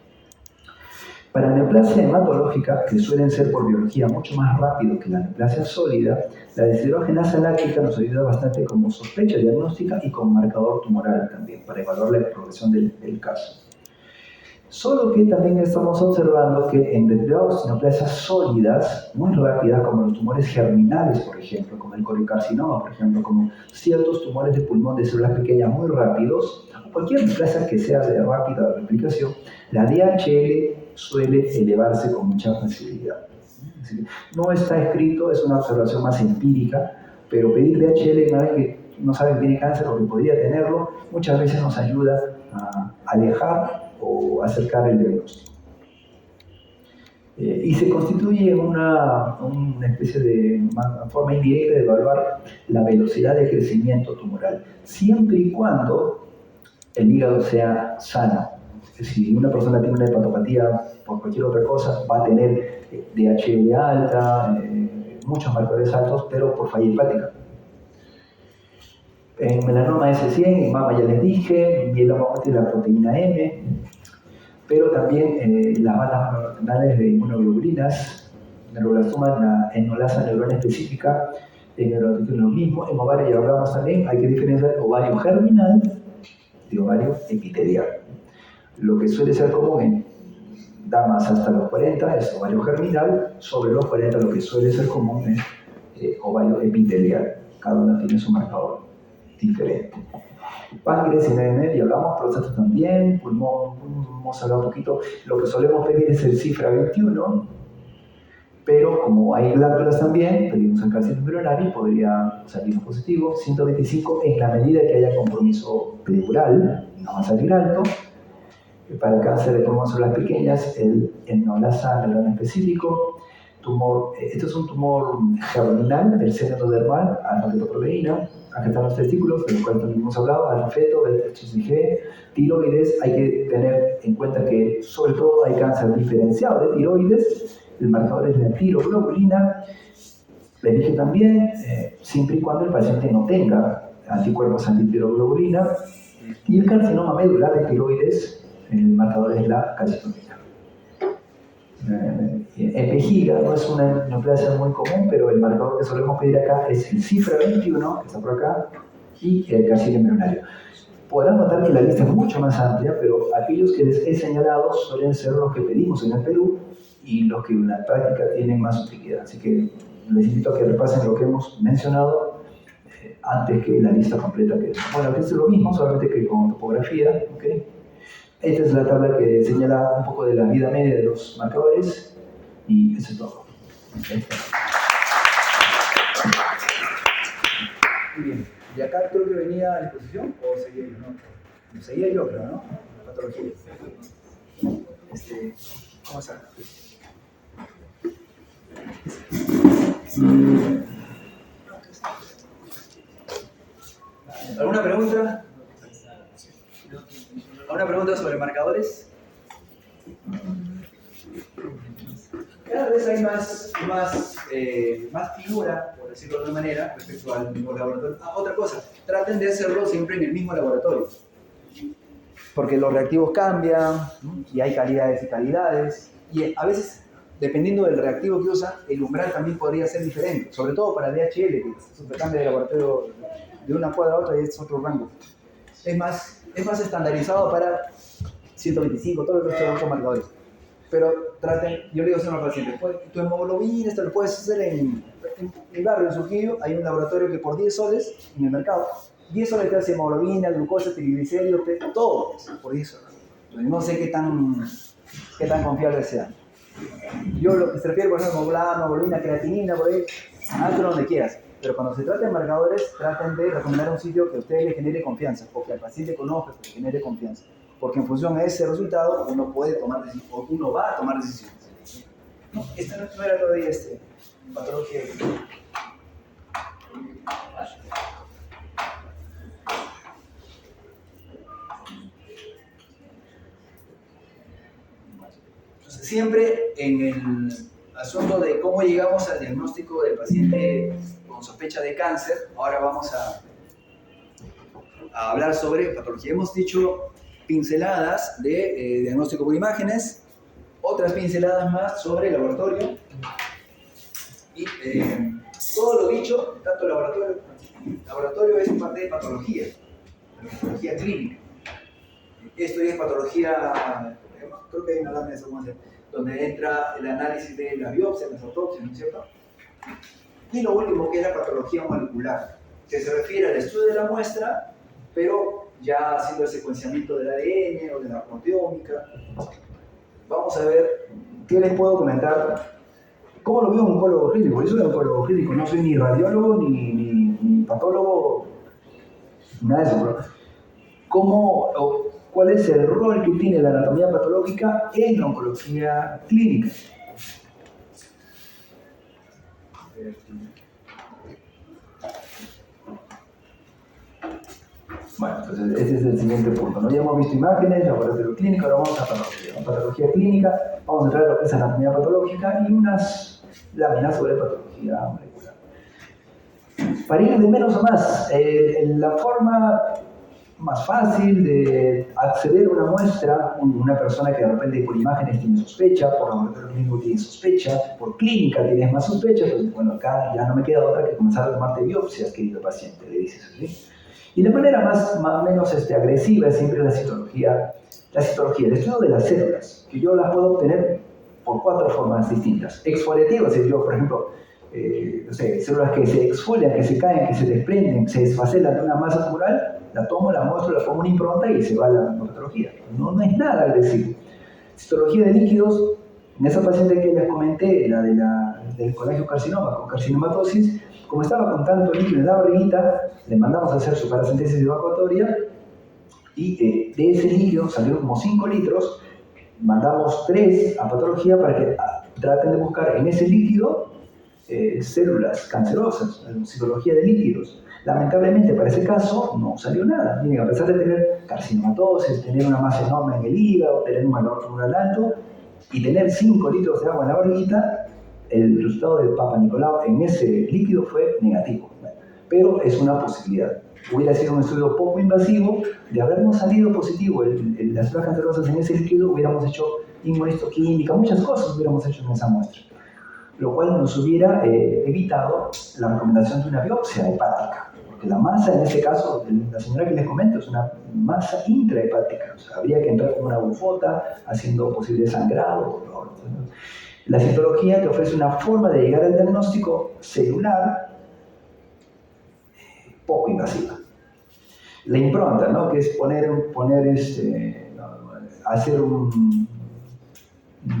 Para neoplasia hematológica, que suelen ser por biología mucho más rápido que la neoplasia sólida, la deshidrogenasa láctica nos ayuda bastante como sospecha diagnóstica y como marcador tumoral también, para evaluar la progresión del caso. Solo que también estamos observando que en determinadas neoplasias sólidas, muy rápidas, como los tumores germinales, por ejemplo, como el colocarcinoma, por ejemplo, como ciertos tumores de pulmón de células pequeñas muy rápidos, cualquier neoplasia que sea de rápida replicación, la DHL suele elevarse con mucha facilidad. No está escrito, es una observación más empírica, pero pedir DHL una vez que no sabe que tiene cáncer o que podría tenerlo, muchas veces nos ayuda a alejar o acercar el diagnóstico. Y se constituye una especie de forma indirecta de evaluar la velocidad de crecimiento tumoral, siempre y cuando el hígado sea sano. Si una persona tiene una hepatopatía por cualquier otra cosa, va a tener DHL alta, muchos marcadores altos, pero por falla hepática. En melanoma S100, en mama ya les dije, mieloma tiene la proteína M, pero también las bandas monoclonales de inmunoglobulinas, neuroblastoma, la enolasa neurona específica, en neurotitis lo mismo, en ovario ya hablamos también, hay que diferenciar ovario germinal de ovario epitelial. Lo que suele ser común en damas hasta los 40 es ovario germinal, sobre los 40 lo que suele ser común es ovario epitelial. Cada uno tiene su marcador diferente. Páncreas y NN, ya hablamos, próstata también, pulmón, hemos hablado un poquito. Lo que solemos pedir es el cifra 21, pero como hay glándulas también, pedimos el carcinoma embrionario y podría salir positivo. 125 en la medida que haya compromiso pleural, no va a salir alto. Para el cáncer de pulmón células pequeñas, el enolasa neurona específico. Tumor, esto es un tumor germinal del seno endodermal, alfa-fetoproteína, acá están los testículos, de los cuales también hemos hablado, al feto, HCG, tiroides. Hay que tener en cuenta que sobre todo hay cáncer diferenciado de tiroides. El marcador es la tiroglobulina. Le dije también, siempre y cuando el paciente no tenga anticuerpos antitiroglobulina. Y el carcinoma medular de tiroides, el marcador es la calcitonina. En vejiga no es una neoplasia muy común, pero el marcador que solemos pedir acá es el cifra 21, que está por acá, y el carcinoma embrionario. Podrán notar que la lista es mucho más amplia, pero aquellos que les he señalado suelen ser los que pedimos en el Perú y los que en la práctica tienen más utilidad. Así que les invito a que repasen lo que hemos mencionado antes que la lista completa. Bueno, aquí es lo mismo, solamente que con topografía. ¿Okay? Esta es la tabla que señala un poco de la vida media de los marcadores y eso es todo. ¿Okay? Muy bien. ¿Y acá creo que venía la exposición o seguía yo? No, seguía yo, creo, ¿no? Patología. ¿Cómo se llama? ¿Alguna pregunta? ¿Alguna pregunta sobre marcadores? Cada vez hay más figura, por decirlo de alguna manera, respecto al mismo laboratorio. Otra cosa, traten de hacerlo siempre en el mismo laboratorio. Porque los reactivos cambian, ¿no? Y hay calidades y calidades. Y a veces, dependiendo del reactivo que usa, el umbral también podría ser diferente. Sobre todo para DHL, que se cambia de laboratorio de una cuadra a otra y es otro rango. Es más estandarizado para 125, todos los otros marcadores. Pero traten, yo le digo a los pacientes, tu hemoglobina, esto lo puedes hacer en el barrio, en Surquillo, hay un laboratorio que por 10 soles en el mercado, 10 soles te hace hemoglobina, glucosa, triglicéridos, todo por 10 soles. Entonces, no sé qué tan confiable sea. Yo lo que se refiere, por ejemplo, hemoglobina, creatinina, por ahí, hazlo donde quieras. Pero cuando se trata de marcadores, traten de recomendar un sitio que a ustedes les genere confianza, porque al paciente conozca, que le genere confianza. Porque en función a ese resultado, uno puede tomar decisiones, o uno va a tomar decisiones. No, esta no era todavía patología. Entonces, siempre en el asunto de cómo llegamos al diagnóstico del paciente con sospecha de cáncer, ahora vamos a hablar sobre patología. Hemos dicho pinceladas de diagnóstico por imágenes, otras pinceladas más sobre laboratorio y todo lo dicho, tanto laboratorio es parte de patología clínica. Esto ya es patología, creo que hay una lámina de secuencia donde entra el análisis de la biopsia, las autopsias, ¿no es cierto? Y lo último que es la patología molecular, que se refiere al estudio de la muestra, pero ya haciendo el secuenciamiento del ADN o de la proteómica. Vamos a ver qué les puedo comentar. ¿Cómo lo veo un oncólogo clínico? Yo soy un oncólogo clínico, no soy ni radiólogo, ni patólogo, nada de eso. ¿Cuál es el rol que tiene la anatomía patológica en la oncología clínica? Bueno, entonces ese es el siguiente punto, ¿no? Ya hemos visto imágenes, laboratorio clínico, ahora vamos a patología. En patología clínica vamos a entrar a lo que es anatomía patológica y unas láminas sobre patología molecular. Para ir de menos a más, la forma más fácil de acceder a una muestra, una persona que de repente por imágenes tiene sospecha, por laboratorio clínico tiene sospecha, por clínica tienes más sospecha, pues bueno, acá ya no me queda otra que comenzar a tomarte biopsias, querido paciente, le dices así. Y de manera más o menos agresiva es siempre la citología, el estudio de las células, que yo las puedo obtener por 4 formas distintas. Exfoliativas, es yo, por ejemplo, no sé, células que se exfolian, que se caen, que se desprenden, se desfacelan de una masa tumoral, la tomo, la muestro, la pongo una impronta y se va a la patología. No es nada agresivo. Citología de líquidos, en esa paciente que les comenté, la del colangiocarcinoma con carcinomatosis, como estaba con tanto líquido en la barriguita, le mandamos a hacer su paracentesis evacuatoria y de ese líquido salieron como 5 litros, mandamos 3 a patología para que traten de buscar en ese líquido células cancerosas, citología de líquidos. Lamentablemente para ese caso no salió nada. Miren, a pesar de tener carcinomatosis, tener una masa enorme en el hígado, tener un valor tumoral alto y tener 5 litros de agua en la barriguita, el resultado del Papa Nicolau en ese líquido fue negativo. Pero es una posibilidad. Hubiera sido un estudio poco invasivo, de habernos salido positivo las células cancerosas en ese líquido, hubiéramos hecho inmunistoquímica, muchas cosas hubiéramos hecho en esa muestra, lo cual nos hubiera evitado la recomendación de una biopsia hepática, porque la masa en este caso, la señora que les comento, es una masa intrahepática, o sea, habría que entrar con una bufota haciendo posible sangrado. La citología te ofrece una forma de llegar al diagnóstico celular poco invasiva. La impronta, ¿no? Que es hacer un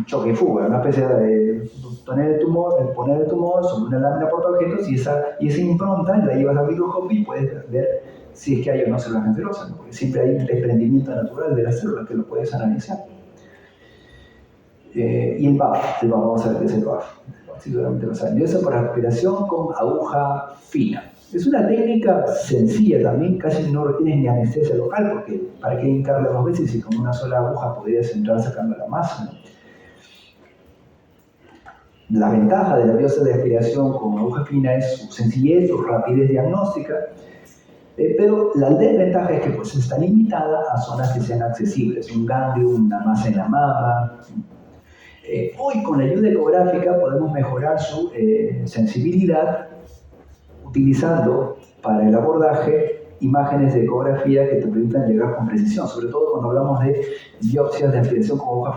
choque y fuga, una especie de poner el tumor sobre una lámina portaobjetos y esa impronta la llevas a microscopio y puedes ver si es que hay o no células cancerosas, ¿no? Porque siempre hay un desprendimiento natural de las células que lo puedes analizar. Y el BAF, vamos a ver qué es el BAF. Sí, seguramente lo saben. Y eso por aspiración con aguja fina. Es una técnica sencilla también, casi no requiere ni anestesia local, porque para qué hincarle 2 veces si con una sola aguja podrías entrar sacando la masa, ¿no? La ventaja de la biopsia de aspiración con aguja fina es su sencillez, su rapidez diagnóstica, pero la desventaja es que pues, está limitada a zonas que sean accesibles, un ganglio, una masa en la mama. Hoy con la ayuda ecográfica podemos mejorar su sensibilidad utilizando para el abordaje imágenes de ecografía que te permitan llegar con precisión, sobre todo cuando hablamos de biopsias de aspiración con aguja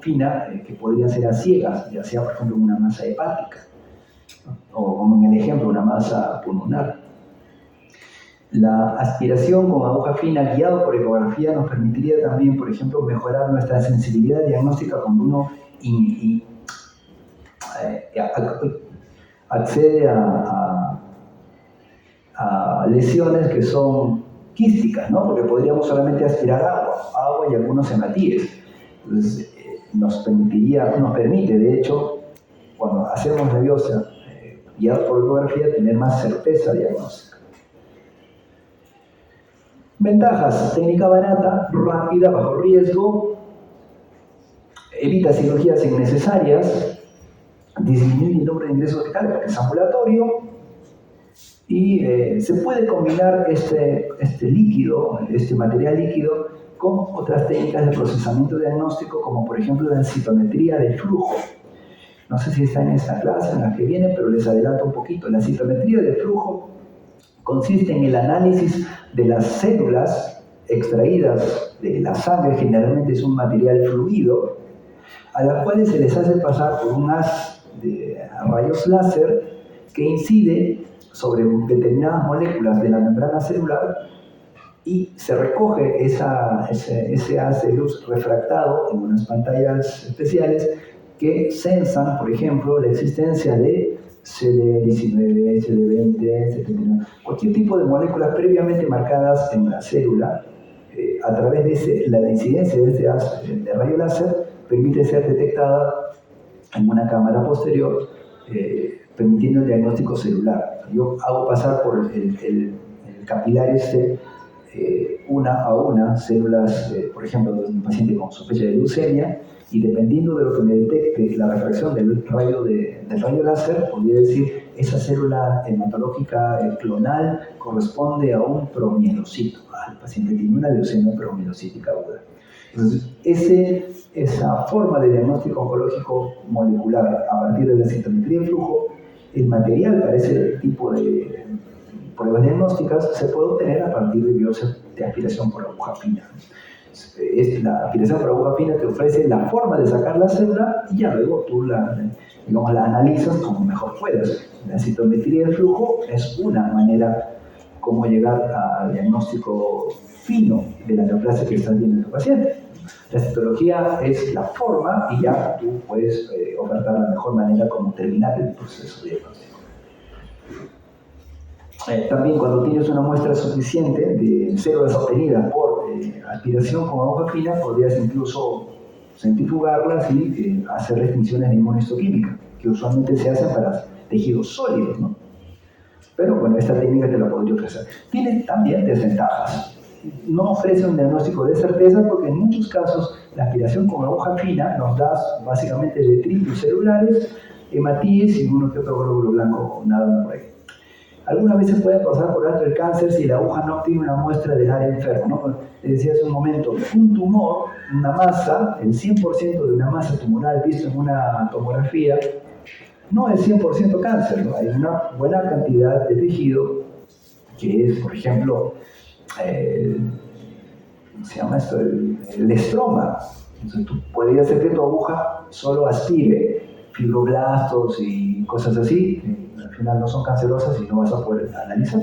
fina que podrían ser a ciegas, ya sea por ejemplo una masa hepática, ¿no? O como en el ejemplo una masa pulmonar. La aspiración con aguja fina guiado por ecografía nos permitiría también, por ejemplo, mejorar nuestra sensibilidad diagnóstica cuando uno accede a lesiones que son quísticas, ¿no? Porque podríamos solamente aspirar agua y algunos hematíes. Entonces, nos permite, de hecho, cuando hacemos la biopsia guiada por ecografía, tener más certeza diagnóstica. Ventajas: técnica barata, rápida, bajo riesgo, evita cirugías innecesarias, disminuye el número de ingresos hospitalarios porque es ambulatorio y se puede combinar este material líquido con otras técnicas de procesamiento diagnóstico como por ejemplo la citometría de flujo. No sé si está en esta clase, en la que viene, pero les adelanto un poquito. La citometría de flujo consiste en el análisis de las células extraídas de la sangre, generalmente es un material fluido, a las cuales se les hace pasar por un haz de rayos láser que incide sobre determinadas moléculas de la membrana celular y se recoge ese haz de luz refractado en unas pantallas especiales que censan, por ejemplo, la existencia de CD19, CD20, CD29, cualquier tipo de moléculas previamente marcadas en la célula. A través de la incidencia de ese haz de rayo láser permite ser detectada en una cámara posterior, permitiendo el diagnóstico celular. Yo hago pasar por el capilar una a una células, por ejemplo, de un paciente con sospecha de leucemia, y dependiendo de lo que me detecte la refracción del rayo láser, podría decir esa célula hematológica clonal corresponde a un promielocito. El paciente tiene una leucemia promielocítica aguda. Entonces, esa forma de diagnóstico oncológico molecular a partir de la citometría de flujo, el material para ese tipo de pruebas diagnósticas se puede obtener a partir de biopsia de aspiración por aguja fina. La aspiración por aguja fina te ofrece la forma de sacar la célula y ya luego tú la analizas como mejor puedas. La citometría de flujo es una manera como llegar al diagnóstico fino de la neoplasia que estás viendo en tu paciente. La citología es la forma y ya tú puedes ofertar la mejor manera como terminar el proceso diagnóstico. También cuando tienes una muestra suficiente de células obtenidas por aspiración con aguja fina, podrías incluso centrifugarlas y hacer restricciones de inmunistoquímica, que usualmente se hacen para tejidos sólidos, ¿no? Pero bueno, esta técnica te la podría ofrecer. Tiene también desventajas. No ofrece un diagnóstico de certeza porque en muchos casos la aspiración con aguja fina nos da básicamente detritos celulares, hematíes y uno que otro glóbulo blanco nadando por ahí. Algunas veces puede pasar por alto el cáncer si la aguja no obtiene una muestra del área enferma, ¿no? Les decía hace un momento, un tumor, una masa, el 100% de una masa tumoral visto en una tomografía, no es 100% cáncer, ¿no? Hay una buena cantidad de tejido que es, por ejemplo, ¿cómo se llama esto? El estroma. Entonces, tú podrías hacer que tu aguja solo aspire fibroblastos y cosas así, que al final no son cancerosas y no vas a poder analizar.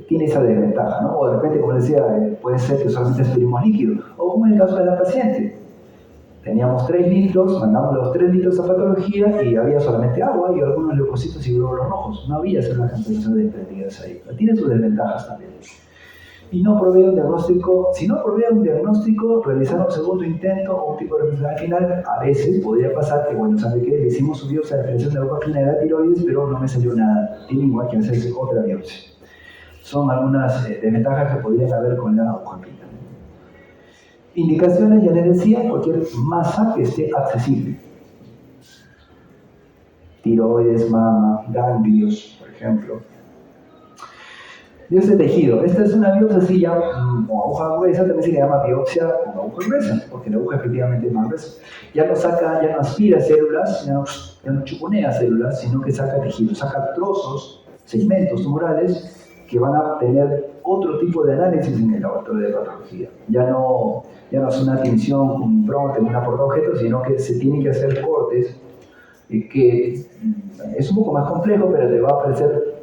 Tiene esa desventaja, ¿no? O de repente, como decía, puede ser que solamente aspiremos líquido, o como en el caso de la paciente. Teníamos 3 litros, mandamos los 3 litros a patología y había solamente agua y algunos leucocitos y glóbulos rojos. No había células cancerosas desprendidas ahí. Tiene sus desventajas también. Y no provee un diagnóstico, si no provee un diagnóstico, realizar un segundo intento o un tipo de representación final, a veces podría pasar que, bueno, ¿sabe qué? Le hicimos su biopsia de presión de la aguja fina de la tiroides, pero no me salió nada. Tiene igual que hacerse otra biopsia. Son algunas desventajas que podrían haber con la aguja fina. Indicaciones, ya les decía, cualquier masa que esté accesible. Tiroides, mama, ganglios, por ejemplo. Biopsia de tejido. Esta es una biopsia así ya con aguja gruesa, también se le llama biopsia con aguja gruesa, porque la aguja efectivamente es más gruesa. Ya no saca, ya no aspira células, ya no chuponea células, sino que saca tejido, saca trozos, segmentos tumorales que van a tener otro tipo de análisis en el laboratorio de patología. Ya no es una tinción con un bronte, una portaobjetos, sino que se tienen que hacer cortes que es un poco más complejo, pero te va a ofrecer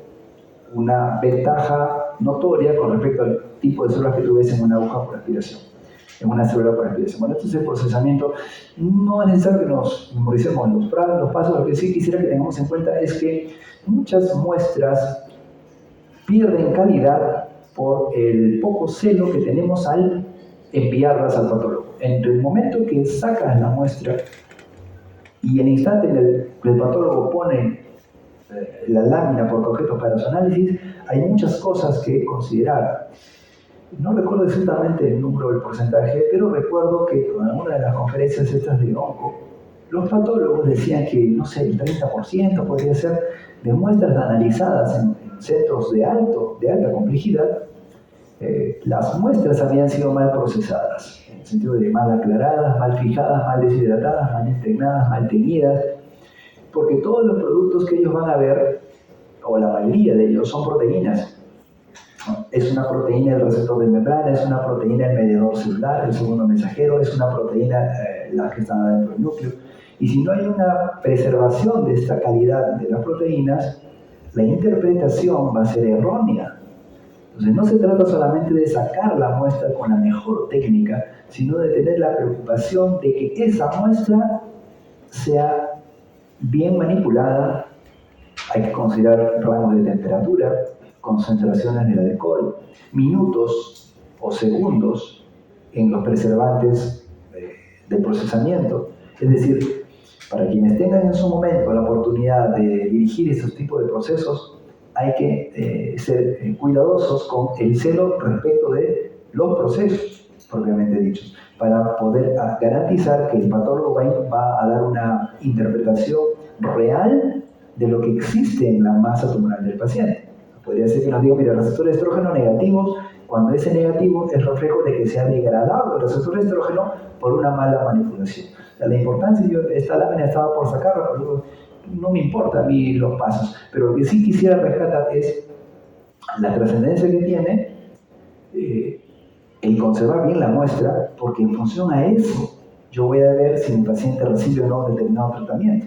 una ventaja notoria con respecto al tipo de células que tú ves en una aguja por aspiración, en una célula por aspiración. Bueno, esto es el procesamiento. No es necesario que nos memoricemos los pasos. Lo que sí quisiera que tengamos en cuenta es que muchas muestras pierden calidad por el poco celo que tenemos al enviarlas al patólogo. Entre el momento que sacas la muestra y el instante en el que el patólogo pone la lámina por objetos para su análisis, hay muchas cosas que considerar. No recuerdo exactamente el número del porcentaje, pero recuerdo que en alguna de las conferencias estas de onco, los patólogos decían que, no sé, el 30% podría ser de muestras analizadas en centros de alta complejidad, las muestras habían sido mal procesadas, en el sentido de mal aclaradas, mal fijadas, mal deshidratadas, mal impregnadas, mal teñidas, porque todos los productos que ellos van a ver, o la mayoría de ellos, son proteínas. Es una proteína del receptor de membrana, es una proteína del mediador celular, el segundo mensajero, es una proteína la que está dentro del núcleo. Y si no hay una preservación de esta calidad de las proteínas, la interpretación va a ser errónea. Entonces no se trata solamente de sacar la muestra con la mejor técnica, sino de tener la preocupación de que esa muestra sea bien manipulada. Hay que considerar rangos de temperatura, concentraciones del alcohol, minutos o segundos en los preservantes de procesamiento. Es decir, para quienes tengan en su momento la oportunidad de dirigir estos tipos de procesos, hay que ser cuidadosos con el celo respecto de los procesos propiamente dichos, para poder garantizar que el patólogo va a dar una interpretación real de lo que existe en la masa tumoral del paciente. Podría ser que nos diga, mira, receptor de estrógeno negativos, cuando ese negativo es reflejo de que se ha degradado el receptor de estrógeno por una mala manipulación. O sea, la importancia, esta lámina estaba por sacarla, pero no me importa a mí los pasos, pero lo que sí quisiera rescatar es la trascendencia que tiene el conservar bien la muestra, porque en función a eso yo voy a ver si mi paciente recibe o no determinado tratamiento.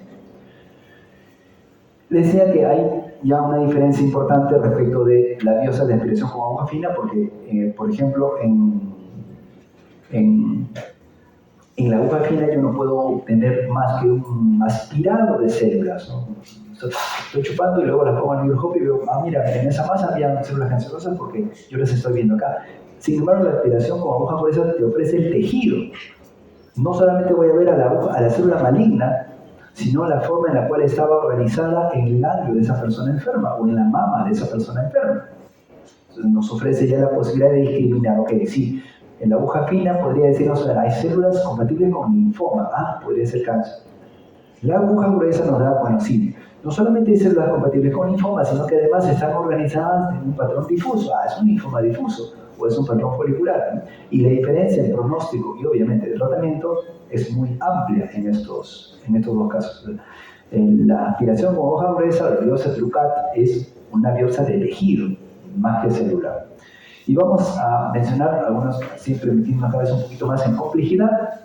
Les decía que hay ya una diferencia importante respecto de la biopsia de aspiración con aguja fina, porque, por ejemplo, en la aguja fina yo no puedo obtener más que un aspirado de células, ¿no? Estoy chupando y luego las pongo en el microscopio y veo, mira, en esa masa había células cancerosas porque yo las estoy viendo acá. Sin embargo, la aspiración con aguja gruesa te ofrece el tejido. No solamente voy a ver a la célula maligna, sino la forma en la cual estaba organizada en el ganglio de esa persona enferma o en la mama de esa persona enferma. Entonces nos ofrece ya la posibilidad de discriminar. Ok, sí, en la aguja fina podría decirnos, hay células compatibles con linfoma. Podría ser cáncer. La aguja gruesa nos da, bueno, sí, no solamente hay células compatibles con linfoma, sino que además están organizadas en un patrón difuso. Es un linfoma difuso o es un patrón folicular, ¿no? Y la diferencia en pronóstico y obviamente de tratamiento es muy amplia en estos dos casos. La aspiración con hoja gruesa, la biopsia Trucat, es una biopsia de tejido, más que celular. Y vamos a mencionar algunos, siempre metiendo cada vez un poquito más en complejidad,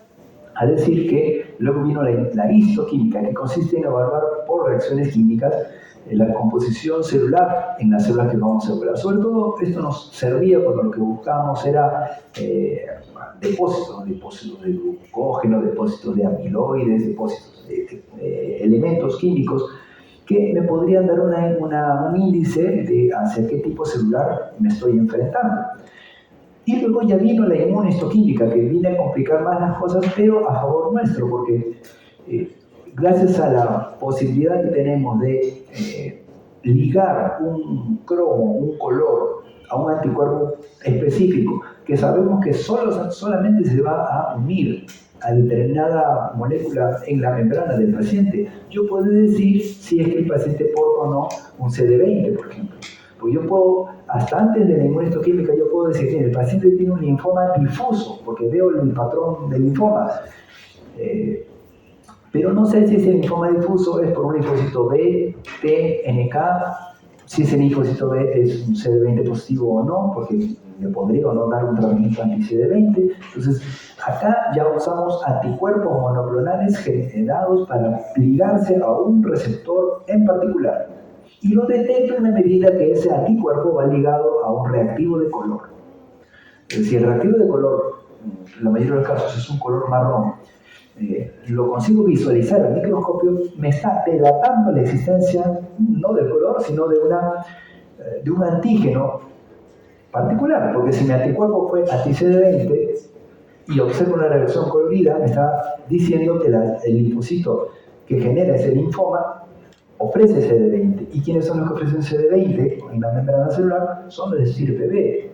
a decir que luego vino la histoquímica, que consiste en evaluar por reacciones químicas la composición celular en las células que vamos a evaluar. Sobre todo esto nos servía cuando lo que buscábamos era depósitos de glucógeno, depósitos de amiloides, depósitos de elementos químicos que me podrían dar un índice de hacia qué tipo celular me estoy enfrentando. Y luego ya vino la inmunohistoquímica, que viene a complicar más las cosas, pero a favor nuestro, porque gracias a la posibilidad que tenemos de ligar un cromo, un color, a un anticuerpo específico, que sabemos que solamente se va a unir a determinada molécula en la membrana del paciente, yo puedo decir si es que el paciente porta o no un CD20, por ejemplo. Pues yo puedo, hasta antes de la inmunohistoquímica, yo puedo decir que el paciente tiene un linfoma difuso, porque veo el patrón del linfoma. Pero no sé si ese linfoma difuso es por un linfocito B, T, NK, si ese linfocito B es un CD20 positivo o no, porque le podría o no dar un tratamiento anti-CD20. Entonces, acá ya usamos anticuerpos monoclonales generados para ligarse a un receptor en particular. Y lo detecto en la medida que ese anticuerpo va ligado a un reactivo de color. Si el reactivo de color, en la mayoría de los casos, es un color marrón, lo consigo visualizar al microscopio, me está delatando la existencia no del color, sino de un antígeno particular, porque si mi anticuerpo fue anti-CD20 y observo una reacción colorida, me está diciendo que el linfocito que genera ese linfoma ofrece CD20. ¿Y quiénes son los que ofrecen CD20 en la membrana celular? Son los de estirpe B.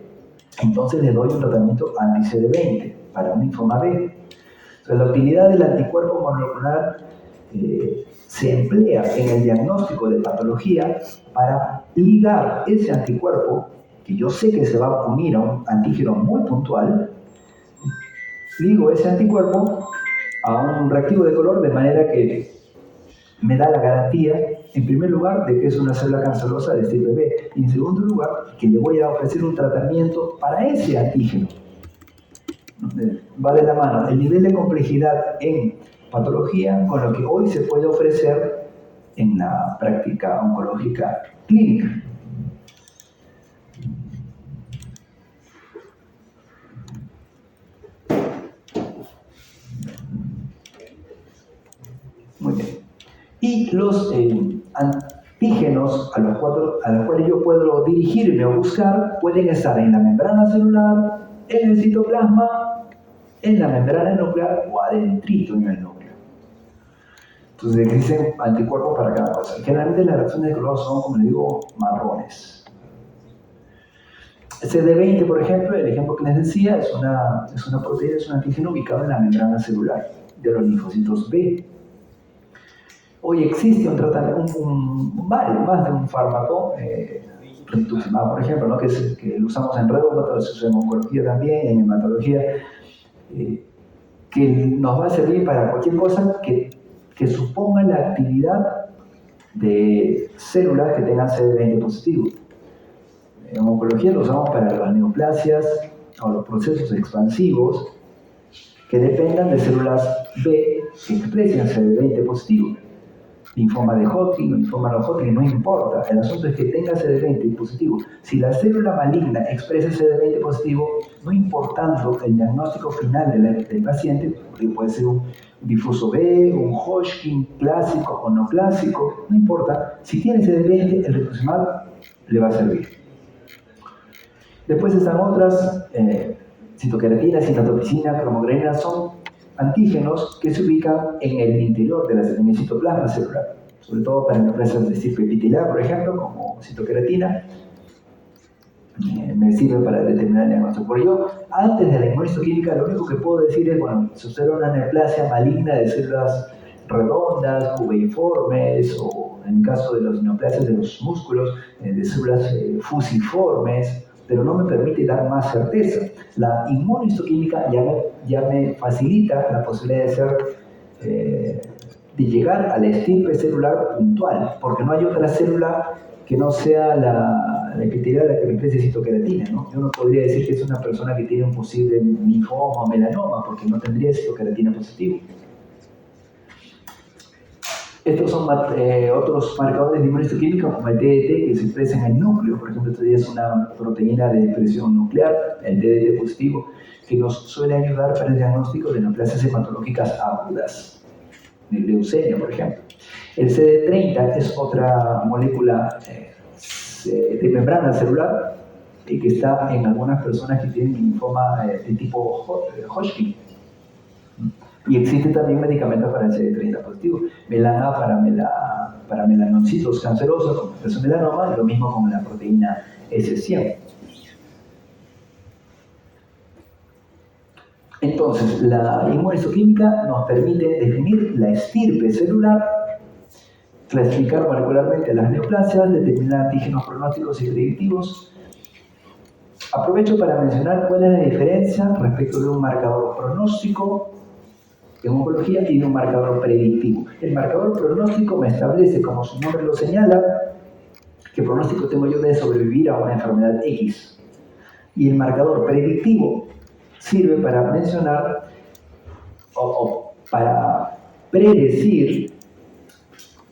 Entonces le doy un tratamiento anti-CD20 para un linfoma B. Entonces, la utilidad del anticuerpo monoclonal se emplea en el diagnóstico de patología para ligar ese anticuerpo, que yo sé que se va a unir a un antígeno muy puntual, ligo ese anticuerpo a un reactivo de color de manera que me da la garantía, en primer lugar, de que es una célula cancerosa de estirpe B, y en segundo lugar, que le voy a ofrecer un tratamiento para ese antígeno. Va de la mano el nivel de complejidad en patología con lo que hoy se puede ofrecer en la práctica oncológica clínica. Muy bien. Y los antígenos a los cuales yo puedo dirigirme o buscar pueden estar en la membrana celular, en el citoplasma, en la membrana nuclear o adentrito en el núcleo. Entonces existen anticuerpos para cada cosa. Generalmente las reacciones de color son, como les digo, marrones. CD20, por ejemplo, el ejemplo que les decía, es una proteína, es un antígeno ubicado en la membrana celular de los linfocitos B. Hoy existe un tratamiento, más de un fármaco, rituximab, por ejemplo, ¿no? que lo usamos en reumatoide, se usa en oncología también, en hematología, que nos va a servir para cualquier cosa que suponga la actividad de células que tengan CD20 positivo. En oncología lo usamos para las neoplasias o los procesos expansivos que dependan de células B que expresen CD20 positivo. Linfoma de Hodgkin, linfoma no Hodgkin, no importa. El asunto es que tenga CD20 positivo. Si la célula maligna expresa CD20 positivo, no importando el diagnóstico final del paciente, porque puede ser un difuso B, un Hodgkin clásico o no clásico, no importa. Si tiene CD20, el rituximab le va a servir. Después están otras, citoqueratina, citatopicina, cromogranina, son antígenos que se ubican en el interior en el citoplasma celular, sobre todo para neoplasias de estirpe epitelial, por ejemplo, como citoqueratina. Me sirve para determinar el diagnóstico. Por ello, antes de la inmunohistoquímica, lo único que puedo decir es, bueno, si usted una neoplasia maligna de células redondas, cubeiformes, o en el caso de las neoplasias de los músculos, de células fusiformes, pero no me permite dar más certeza. La inmunohistoquímica ya me facilita la posibilidad de llegar a la estirpe celular puntual, porque no hay otra célula que no sea la epitelial la que reemplace citoqueratina, ¿no? Yo no podría decir que es una persona que tiene un posible linfoma o melanoma, porque no tendría citoqueratina positivo. Estos son otros marcadores de inmunohistoquímica, como el DDT, que se expresa en el núcleo. Por ejemplo, esto ya es una proteína de expresión nuclear, el DDT positivo, que nos suele ayudar para el diagnóstico de neoplasias hematológicas agudas, de leucemia, por ejemplo. El CD30 es otra molécula de membrana celular que está en algunas personas que tienen linfoma de tipo Hodgkin. Y existe también medicamentos para el CD30 positivo. Melana para melanocitos cancerosos, como el melanoma, y lo mismo con la proteína S100. Entonces, la inmunohistoquímica nos permite definir la estirpe celular, clasificar molecularmente las neoplasias, determinar antígenos pronósticos y predictivos. Aprovecho para mencionar cuál es la diferencia respecto de un marcador pronóstico en oncología y de un marcador predictivo. El marcador pronóstico me establece, como su nombre lo señala, qué pronóstico tengo yo de sobrevivir a una enfermedad X. Y el marcador predictivo sirve para mencionar o para predecir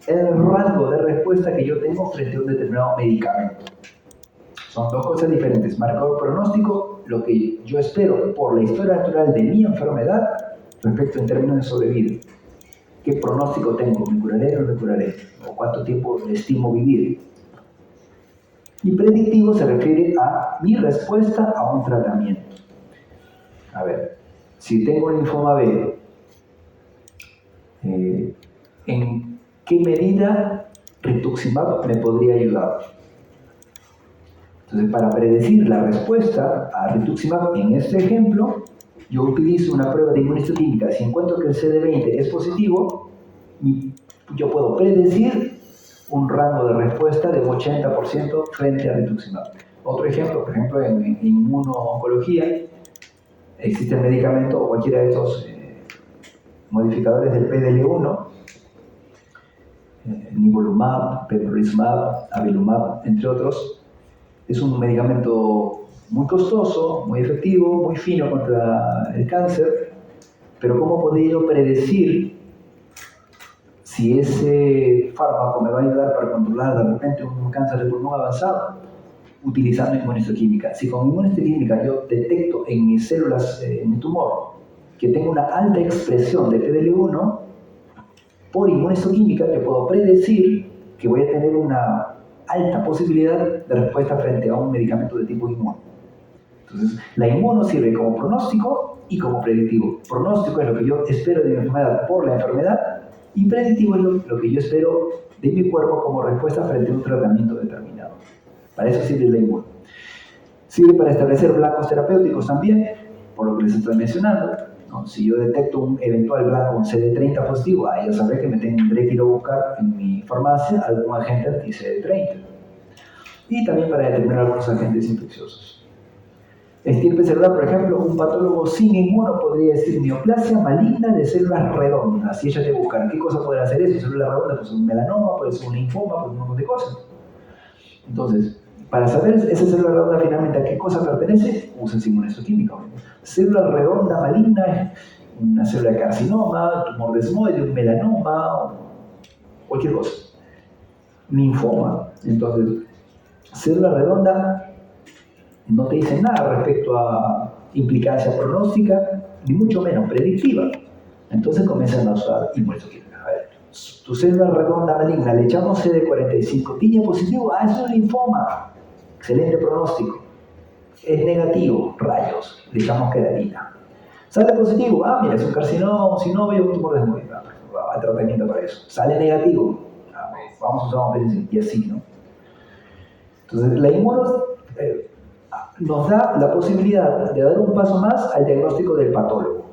el rango de respuesta que yo tengo frente a un determinado medicamento. Son dos cosas diferentes. Marcador pronóstico, lo que yo espero por la historia natural de mi enfermedad respecto en términos de sobrevida. ¿Qué pronóstico tengo? ¿Me curaré o no me curaré? ¿O cuánto tiempo estimo vivir? Y predictivo se refiere a mi respuesta a un tratamiento. A ver, si tengo linfoma B, ¿en qué medida rituximab me podría ayudar? Entonces, para predecir la respuesta a rituximab en este ejemplo, yo utilizo una prueba de inmunohistoquímica. Si encuentro que el CD20 es positivo, yo puedo predecir un rango de respuesta de 80% frente a rituximab. Otro ejemplo, por ejemplo, en inmuno-oncología, existe el medicamento o cualquiera de estos modificadores del PDL1, nivolumab, pembrolizumab, avelumab, entre otros. Es un medicamento muy costoso, muy efectivo, muy fino contra el cáncer, pero ¿cómo podría yo predecir si ese fármaco me va a ayudar para controlar de repente un cáncer de pulmón avanzado? Utilizando inmunohistoquímica. Si con inmunohistoquímica yo detecto en mis células, en mi tumor, que tengo una alta expresión de PDL1, por inmunohistoquímica yo puedo predecir que voy a tener una alta posibilidad de respuesta frente a un medicamento de tipo inmuno. Entonces, la inmuno sirve como pronóstico y como predictivo. Pronóstico es lo que yo espero de mi enfermedad por la enfermedad, y predictivo es lo que yo espero de mi cuerpo como respuesta frente a un tratamiento determinado. Para eso sirve la inmuno. Sirve para establecer blancos terapéuticos también, por lo que les estoy mencionando, ¿no? Si yo detecto un eventual blanco, un CD30 positivo, ya sabré que me tendré que ir a buscar en mi farmacia algún agente anti-CD30. Y también para determinar algunos agentes infecciosos. Estirpe celular, por ejemplo, un patólogo sin inmuno podría decir neoplasia maligna de células redondas. Si ella te busca, ¿qué cosa puede hacer eso? Células redondas, pues un melanoma, puede ser un linfoma, pues un montón de cosas. Entonces, para saber esa célula redonda finalmente a qué cosa pertenece, usa inmunohistoquímica. Célula redonda maligna, una célula de carcinoma, tumor desmoide, un melanoma, cualquier cosa. Linfoma. Entonces, célula redonda no te dice nada respecto a implicancia pronóstica, ni mucho menos predictiva. Entonces comienzan a usar inmunohistoquímica. A ver, tu célula redonda maligna, le echamos CD45, tiñe positivo, es un linfoma. Excelente pronóstico. Es negativo, rayos, le echamos queratina. Sale positivo, mira, es un carcinoma, un sinovio, un tumor de desmoide. Hay tratamiento para eso. Sale negativo, vamos a usar un PCC, y así, ¿no? Entonces, la inmunos nos da la posibilidad de dar un paso más al diagnóstico del patólogo,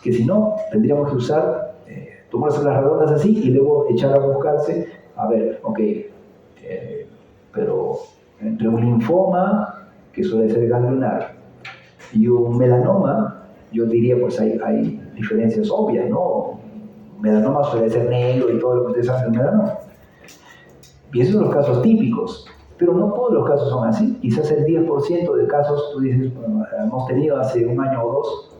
que si no, tendríamos que usar tumores células redondas así y luego echar a buscarse, a ver, ok, pero entre un linfoma, que suele ser ganglionar, y un melanoma, yo diría, pues hay diferencias obvias, ¿no? Un melanoma suele ser negro y todo lo que ustedes saben del melanoma. Y esos son los casos típicos, pero no todos los casos son así. Quizás el 10% de casos, tú dices, bueno, hemos tenido hace un año o dos,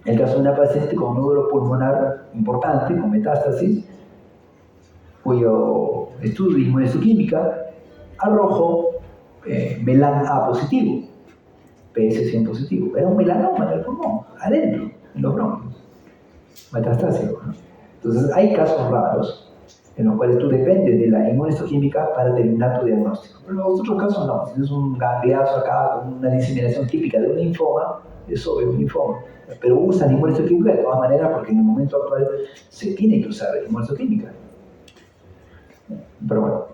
el caso de una paciente con un nódulo pulmonar importante, con metástasis, cuyo estudio de inmunohistoquímica arrojó melan A positivo, PS100 positivo. Era un melanoma en el pulmón, adentro, en los bronquios, metastásico, ¿no? Entonces hay casos raros en los cuales tú dependes de la inmunohistoquímica para determinar tu diagnóstico. Pero en los otros casos no. Si tienes un gangliazo acá con una diseminación típica de un linfoma, es obvio un linfoma. Pero usan inmunohistoquímica de todas maneras porque en el momento actual se tiene que usar inmunohistoquímica. Pero bueno,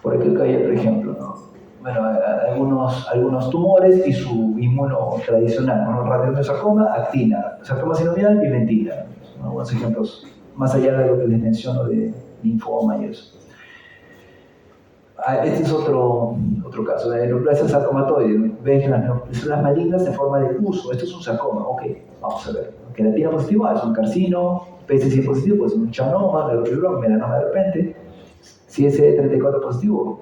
por aquí hay otro ejemplo, ¿no? Bueno, algunos tumores y su inmuno tradicional, ¿no? Radiomiosarcoma, actina, sarcoma sinovial y lentina. ¿No? Algunos ejemplos más allá de lo que les menciono de linfoma y eso. Este es otro caso, la neoplasia sarcomatoide. ¿Ves las células malignas en forma de uso? Esto es un sarcoma, ok, vamos a ver. Queratina positiva es un carcino, PS100 positivo es un chanoma, neurofibroma, melanoma de repente. Si es CD34 positivo,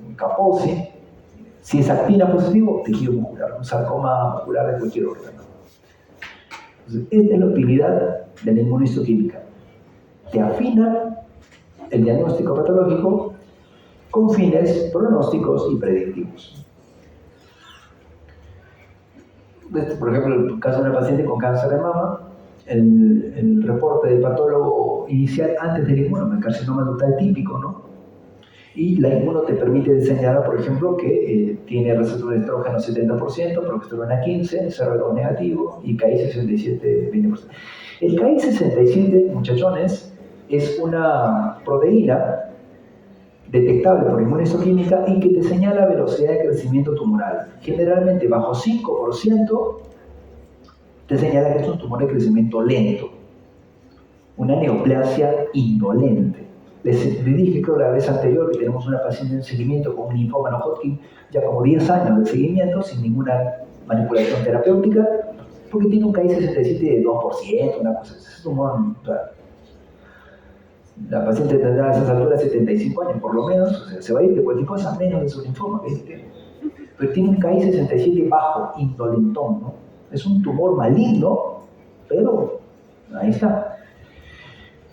un Kaposi. Si es actina positivo, tejido muscular, un sarcoma muscular de cualquier órgano. Entonces, esta es la utilidad de la inmunohistoquímica. Te afina el diagnóstico patológico con fines pronósticos y predictivos. Por ejemplo, en el caso de una paciente con cáncer de mama, el reporte del patólogo inicial antes del inmuno, el carcinoma ductal típico, ¿no? Y la inmuno te permite señalar, por ejemplo, que tiene receptor de estrógeno 70%, progesterona 15%, CR2 negativo y KI67 20%. El KI67, muchachones, es una proteína detectable por inmunohistoquímica y que te señala velocidad de crecimiento tumoral. Generalmente bajo 5% te señala que es un tumor de crecimiento lento, una neoplasia indolente. Les dije, creo, la vez anterior que tenemos una paciente en seguimiento con un linfoma no Hodgkin, ya como 10 años de seguimiento, sin ninguna manipulación terapéutica, porque tiene un KI67 de 2%, una cosa, es un tumor, la paciente tendrá a esas alturas 75 años por lo menos, o sea, se va a ir de cualquier cosa menos de su linfoma, ¿viste? Pero tiene un KI67 bajo, indolentón, ¿no? Es un tumor maligno, pero ahí está.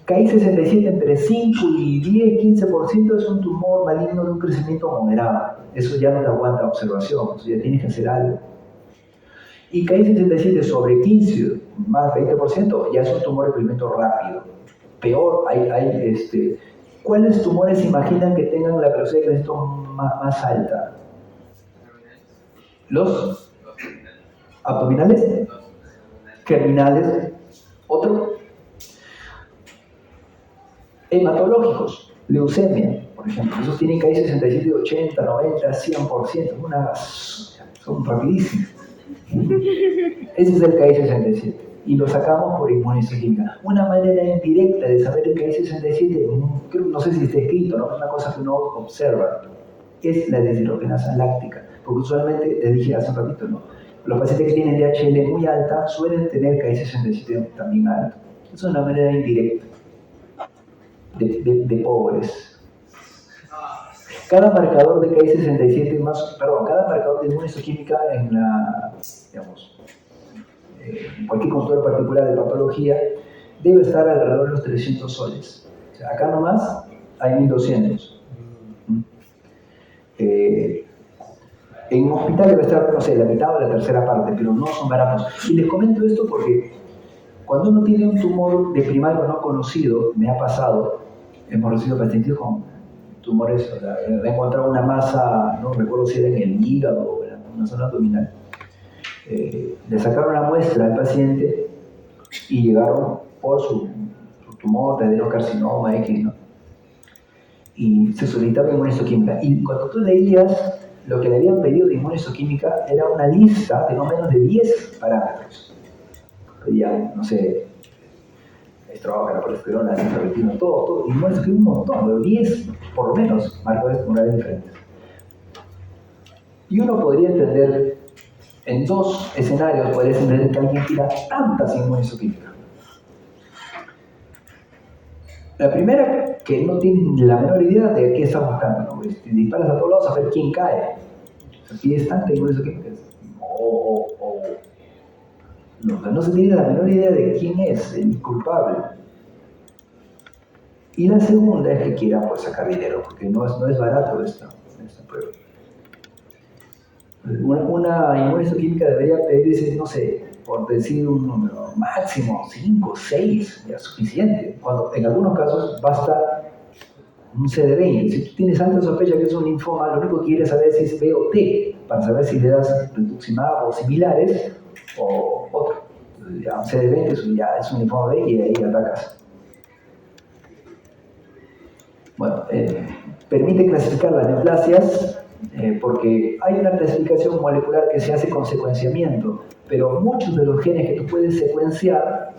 KI67 entre 5 y 10, 15% es un tumor maligno de un crecimiento moderado. Eso ya no te aguanta observación, eso ya tienes que hacer algo. Y KI67 sobre 15, más 20%, ya es un tumor de crecimiento rápido. Peor, ¿cuáles tumores se imaginan que tengan la velocidad de crecimiento más alta? ¿Los abdominales? Germinales. ¿Otro? Hematológicos, leucemia, por ejemplo. Esos tienen KI67 de 80, 90, 100%. Son rapidísimos. Ese es el KI67. Y lo sacamos por inmunohistoquímica. Una manera indirecta de saber el KI67, no sé si está escrito, ¿no? Es una cosa que uno observa, es la deshidrogenasa láctica. Porque usualmente, les dije hace un ratito, ¿no? Los pacientes que tienen DHL muy alta suelen tener KI67 también alto. Es una manera indirecta de pobres. Cada marcador de KI67 cada marcador de inmunohistoquímica en cualquier consultorio particular de patología debe estar alrededor de los 300 soles. O sea, acá nomás hay 1200. En un hospital debe estar, no sé, la mitad o la tercera parte, pero no son baratos. Y les comento esto porque cuando uno tiene un tumor de primario no conocido, me ha pasado, hemos recibido pacientes con tumores, o sea, he encontrado una masa, no recuerdo si era en el hígado o en una zona abdominal. Le sacaron la muestra al paciente y llegaron por su tumor de adenocarcinoma X, ¿no? Y se solicitaba inmunistoquímica. Y cuando tú leías lo que le habían pedido de inmunistoquímica, era una lista de no menos de 10 parámetros. Pedían, no sé, estrógeno, progesterona, nitroglicerina, todo. Inmunistoquímica un montón, pero 10 por lo menos marcadores tumorales diferentes. Y uno podría entender, en dos escenarios, podrías entender que alguien tira tantas inmunistoquímicas. La primera, que no tienen la menor idea de qué está buscando, ¿no? Disparas a todos lados a ver quién cae. O sea, pides tanta inmunistoquímica. No se tiene la menor idea de quién es el culpable. Y la segunda es que quiera pues, sacar dinero, porque no es barato esta prueba. Una inmunistoquímica debería pedirse, no sé, por decir un número máximo, 5, 6, ya es suficiente. Cuando en algunos casos basta un CD20. Si tú tienes alta sospecha que es un linfoma, lo único que quieres saber si es B o T, para saber si le das rituximab o similares o otro. Ya un CD20 ya es un linfoma B y ahí atacas. Bueno, permite clasificar las neoplasias porque hay una clasificación molecular que se hace con secuenciamiento, pero muchos de los genes que tú puedes secuenciar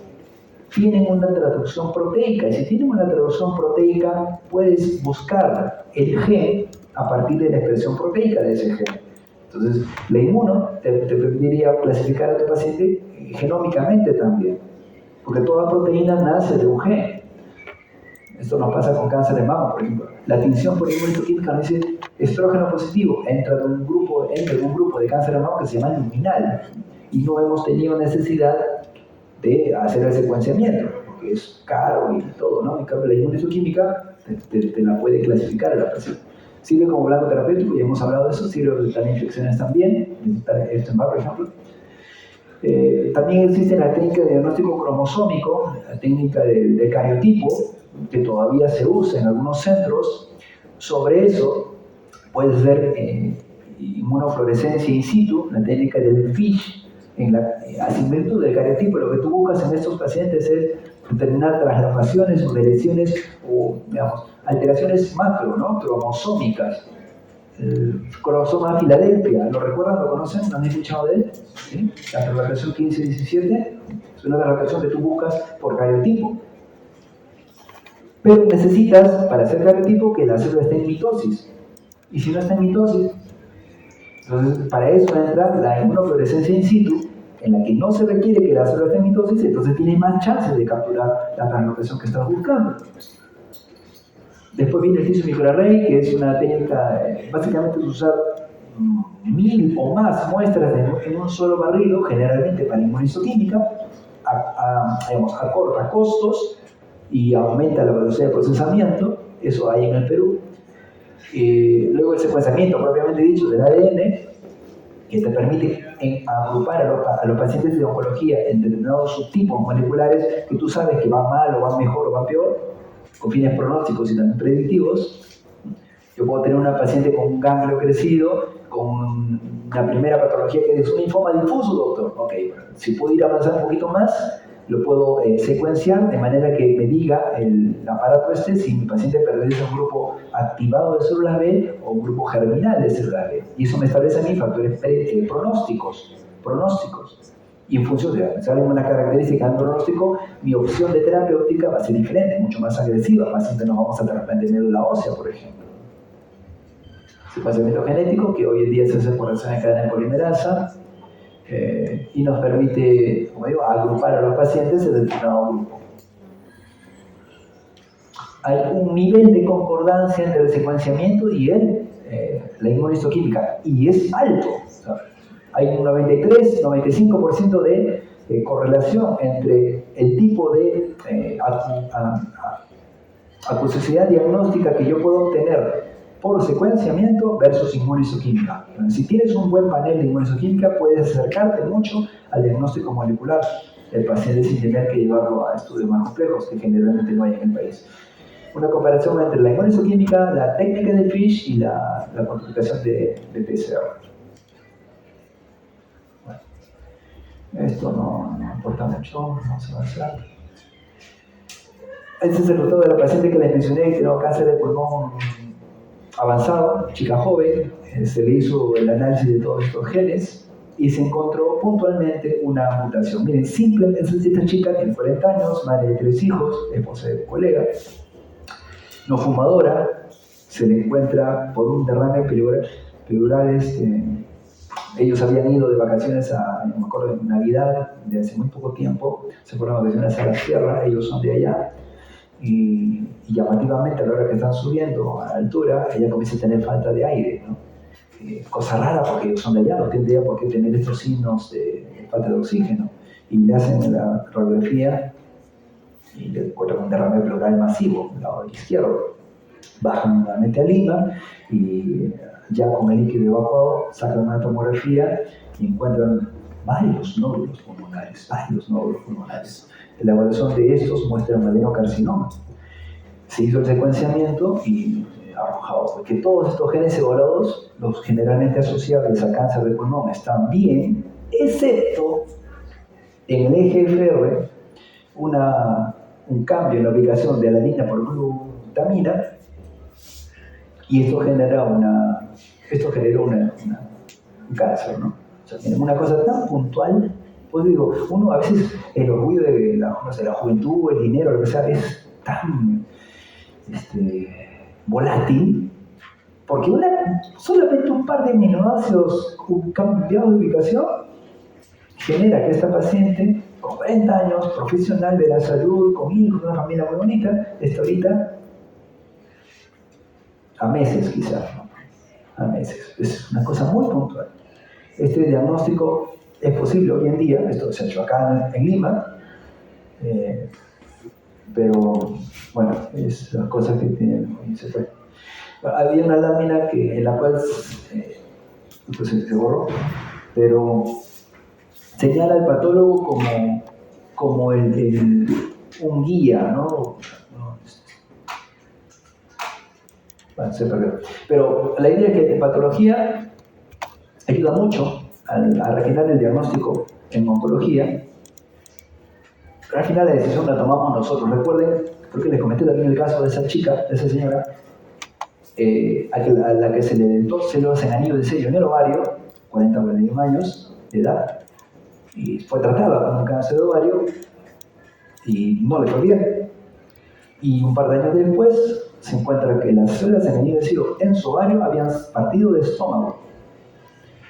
tienen una traducción proteica, y si tienen una traducción proteica, puedes buscar el gen a partir de la expresión proteica de ese gen. Entonces, la inmuno te permitiría clasificar a tu paciente genómicamente también, porque toda proteína nace de un gen. Esto nos pasa con cáncer de mama, por ejemplo. La tinción por inmunistoquímica nos dice estrógeno positivo, entra en un grupo de cáncer de mama que se llama luminal, y no hemos tenido necesidad de hacer el secuenciamiento, porque es caro y todo, ¿no? En cambio, la inmunistoquímica te la puede clasificar a la paciente. Sirve como blanco terapéutico, ya hemos hablado de eso, sirve para evitar infecciones también, Epstein-Barr, por ejemplo. También existe la técnica de diagnóstico cromosómico, la técnica del cariotipo, que todavía se usa en algunos centros. Sobre eso puede ser inmunofluorescencia in situ, la técnica del FISH, en virtud del cariotipo. Lo que tú buscas en estos pacientes es determinar translocaciones o deleciones o, digamos, alteraciones macro, ¿no? Cromosómicas. El cromosoma Filadelfia, ¿lo recuerdan? ¿Lo conocen? ¿No han escuchado de él? ¿Sí? La translocación 15-17 es una translocación que tú buscas por cariotipo. Pero necesitas, para hacer cariotipo, que la célula esté en mitosis. Y si no está en mitosis, entonces para eso entra la inmunofluorescencia in situ, en la que no se requiere que la célula esté en mitosis, entonces tienes más chances de capturar la translocación que estás buscando. Después viene el tissue microarray, que es una técnica, básicamente es usar 1000 o más muestras en un solo barrido, generalmente para inmunistoquímica, acorta costos y aumenta la velocidad de procesamiento. Eso hay en el Perú. Luego el secuenciamiento propiamente dicho del ADN, que te permite agrupar a los pacientes de oncología en determinados subtipos moleculares que tú sabes que van mal o van mejor o van peor, con fines pronósticos y también predictivos. Yo puedo tener una paciente con un ganglio crecido, con una primera patología que es un linfoma difuso, doctor. Ok, si puedo ir avanzando un poquito más, lo puedo secuenciar de manera que me diga el aparato si mi paciente pertenece a un grupo activado de células B o un grupo germinal de células B. Y eso me establece a mí factores pronósticos. Y en función de sale una característica del pronóstico, mi opción de terapéutica va a ser diferente, mucho más agresiva. Paciente nos vamos a trasplante de médula ósea, por ejemplo. Secuenciamiento genético, que hoy en día se hace por reacción de cadena de polimerasa, y nos permite, como digo, agrupar a los pacientes en determinado grupo. Hay un nivel de concordancia entre el secuenciamiento y la inmunistoquímica, y es alto. O sea, hay un 93-95% de correlación entre el tipo de acuosidad diagnóstica que yo puedo obtener por secuenciamiento versus inmunistoquímica. Si tienes un buen panel de inmunistoquímica, puedes acercarte mucho al diagnóstico molecular del paciente sin tener que llevarlo a estudios más complejos que generalmente no hay en el país. Una comparación entre la inmunistoquímica, la técnica de FISH y la cuantificación de PCR. Esto no importa mucho, vamos a avanzar. Este es el resultado de la paciente que les mencioné que tenía cáncer de pulmón avanzado, chica joven. Se le hizo el análisis de todos estos genes y se encontró puntualmente una mutación. Miren, simplemente esta chica tiene 40 años, madre de 3 hijos, esposa de colega, no fumadora, se le encuentra por un derrame pleural. Ellos habían ido de vacaciones no me acuerdo, en Navidad, de hace muy poco tiempo, se fueron de vacaciones a la sierra, ellos son de allá, y llamativamente a la hora que están subiendo a la altura, ella comienza a tener falta de aire, ¿no? Cosa rara porque ellos son de allá, no tendría por qué tener estos signos de falta de oxígeno. Y le hacen la radiografía y le encuentran un derrame pleural masivo del lado izquierdo. Bajan nuevamente a Lima y ya con el líquido evacuado sacan una tomografía y encuentran varios nódulos pulmonares. La evaluación de estos muestra un adenocarcinoma. Se hizo el secuenciamiento y arrojado que todos estos genes evaluados, los generalmente asociados a cáncer de pulmón, están bien, excepto en el eje FR, un cambio en la ubicación de alanina por glutamina, y esto generó un cáncer, ¿no? O sea, tienen una cosa tan puntual, pues digo, uno a veces el orgullo de la juventud, el dinero, lo que sea, es tan volátil, porque solamente un par de aminoácidos cambiados de ubicación genera que esta paciente, con 40 años, profesional de la salud, con hijos, una familia muy bonita, esté ahorita a meses quizás, ¿no? A meses. Es una cosa muy puntual. Este diagnóstico es posible hoy en día, esto se ha hecho acá en Lima, pero bueno, es la cosa que tienen. Había una lámina en la cual pues se borró, pero señala al patólogo como un guía, ¿no? Bueno, se perdió. Pero la idea es que en patología ayuda mucho a refinar el diagnóstico en oncología, pero al final la decisión la tomamos nosotros. Recuerden, creo que les comenté también el caso de esa chica, de esa señora, a la que se le dentó células en anillo de sello en el ovario, 41 años de edad, y fue tratada con un cáncer de ovario y no le fue bien. Y un par de años después se encuentra que las células en anillo de sello en su ovario habían partido de estómago.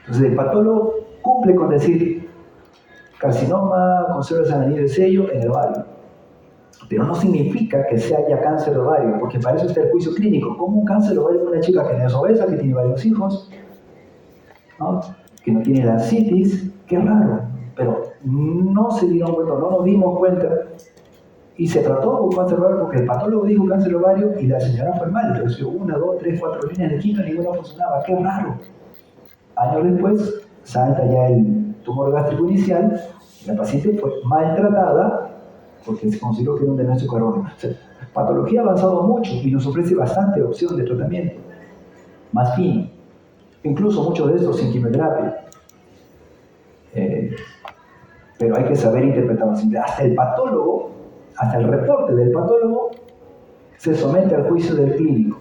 Entonces el patólogo cumple con decir carcinoma con células en anillo de sello en el ovario, pero no significa que sea ya cáncer de ovario, porque para eso está el juicio clínico. ¿Cómo un cáncer de ovario de una chica que no es obesa, que tiene varios hijos, ¿no? Que no tiene la citis? Qué raro, pero no se dieron cuenta, no nos dimos cuenta, y se trató con cáncer de ovario porque el patólogo dijo cáncer de ovario y la señora fue mal, recibió 1, 2, 3, 4 líneas de quimio y ninguna funcionaba. Qué raro. Años después salta ya el tumor gástrico inicial, la paciente fue maltratada porque se consideró que era un diagnóstico erróneo. O sea, la patología ha avanzado mucho y nos ofrece bastante opción de tratamiento, más fino, incluso muchos de estos sin quimioterapia. Pero hay que saber interpretarlo. Hasta el patólogo, hasta el reporte del patólogo se somete al juicio del clínico.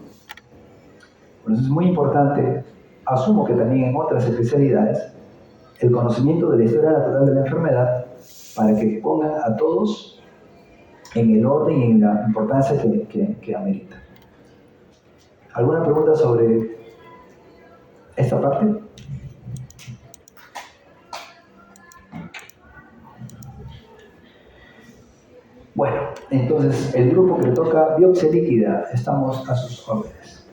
Por eso es muy importante, asumo que también en otras especialidades, el conocimiento de la historia natural de la enfermedad para que pongan a todos en el orden y en la importancia que amerita. ¿Alguna pregunta sobre esta parte? Bueno, entonces el grupo que le toca biopsia líquida, estamos a sus órdenes.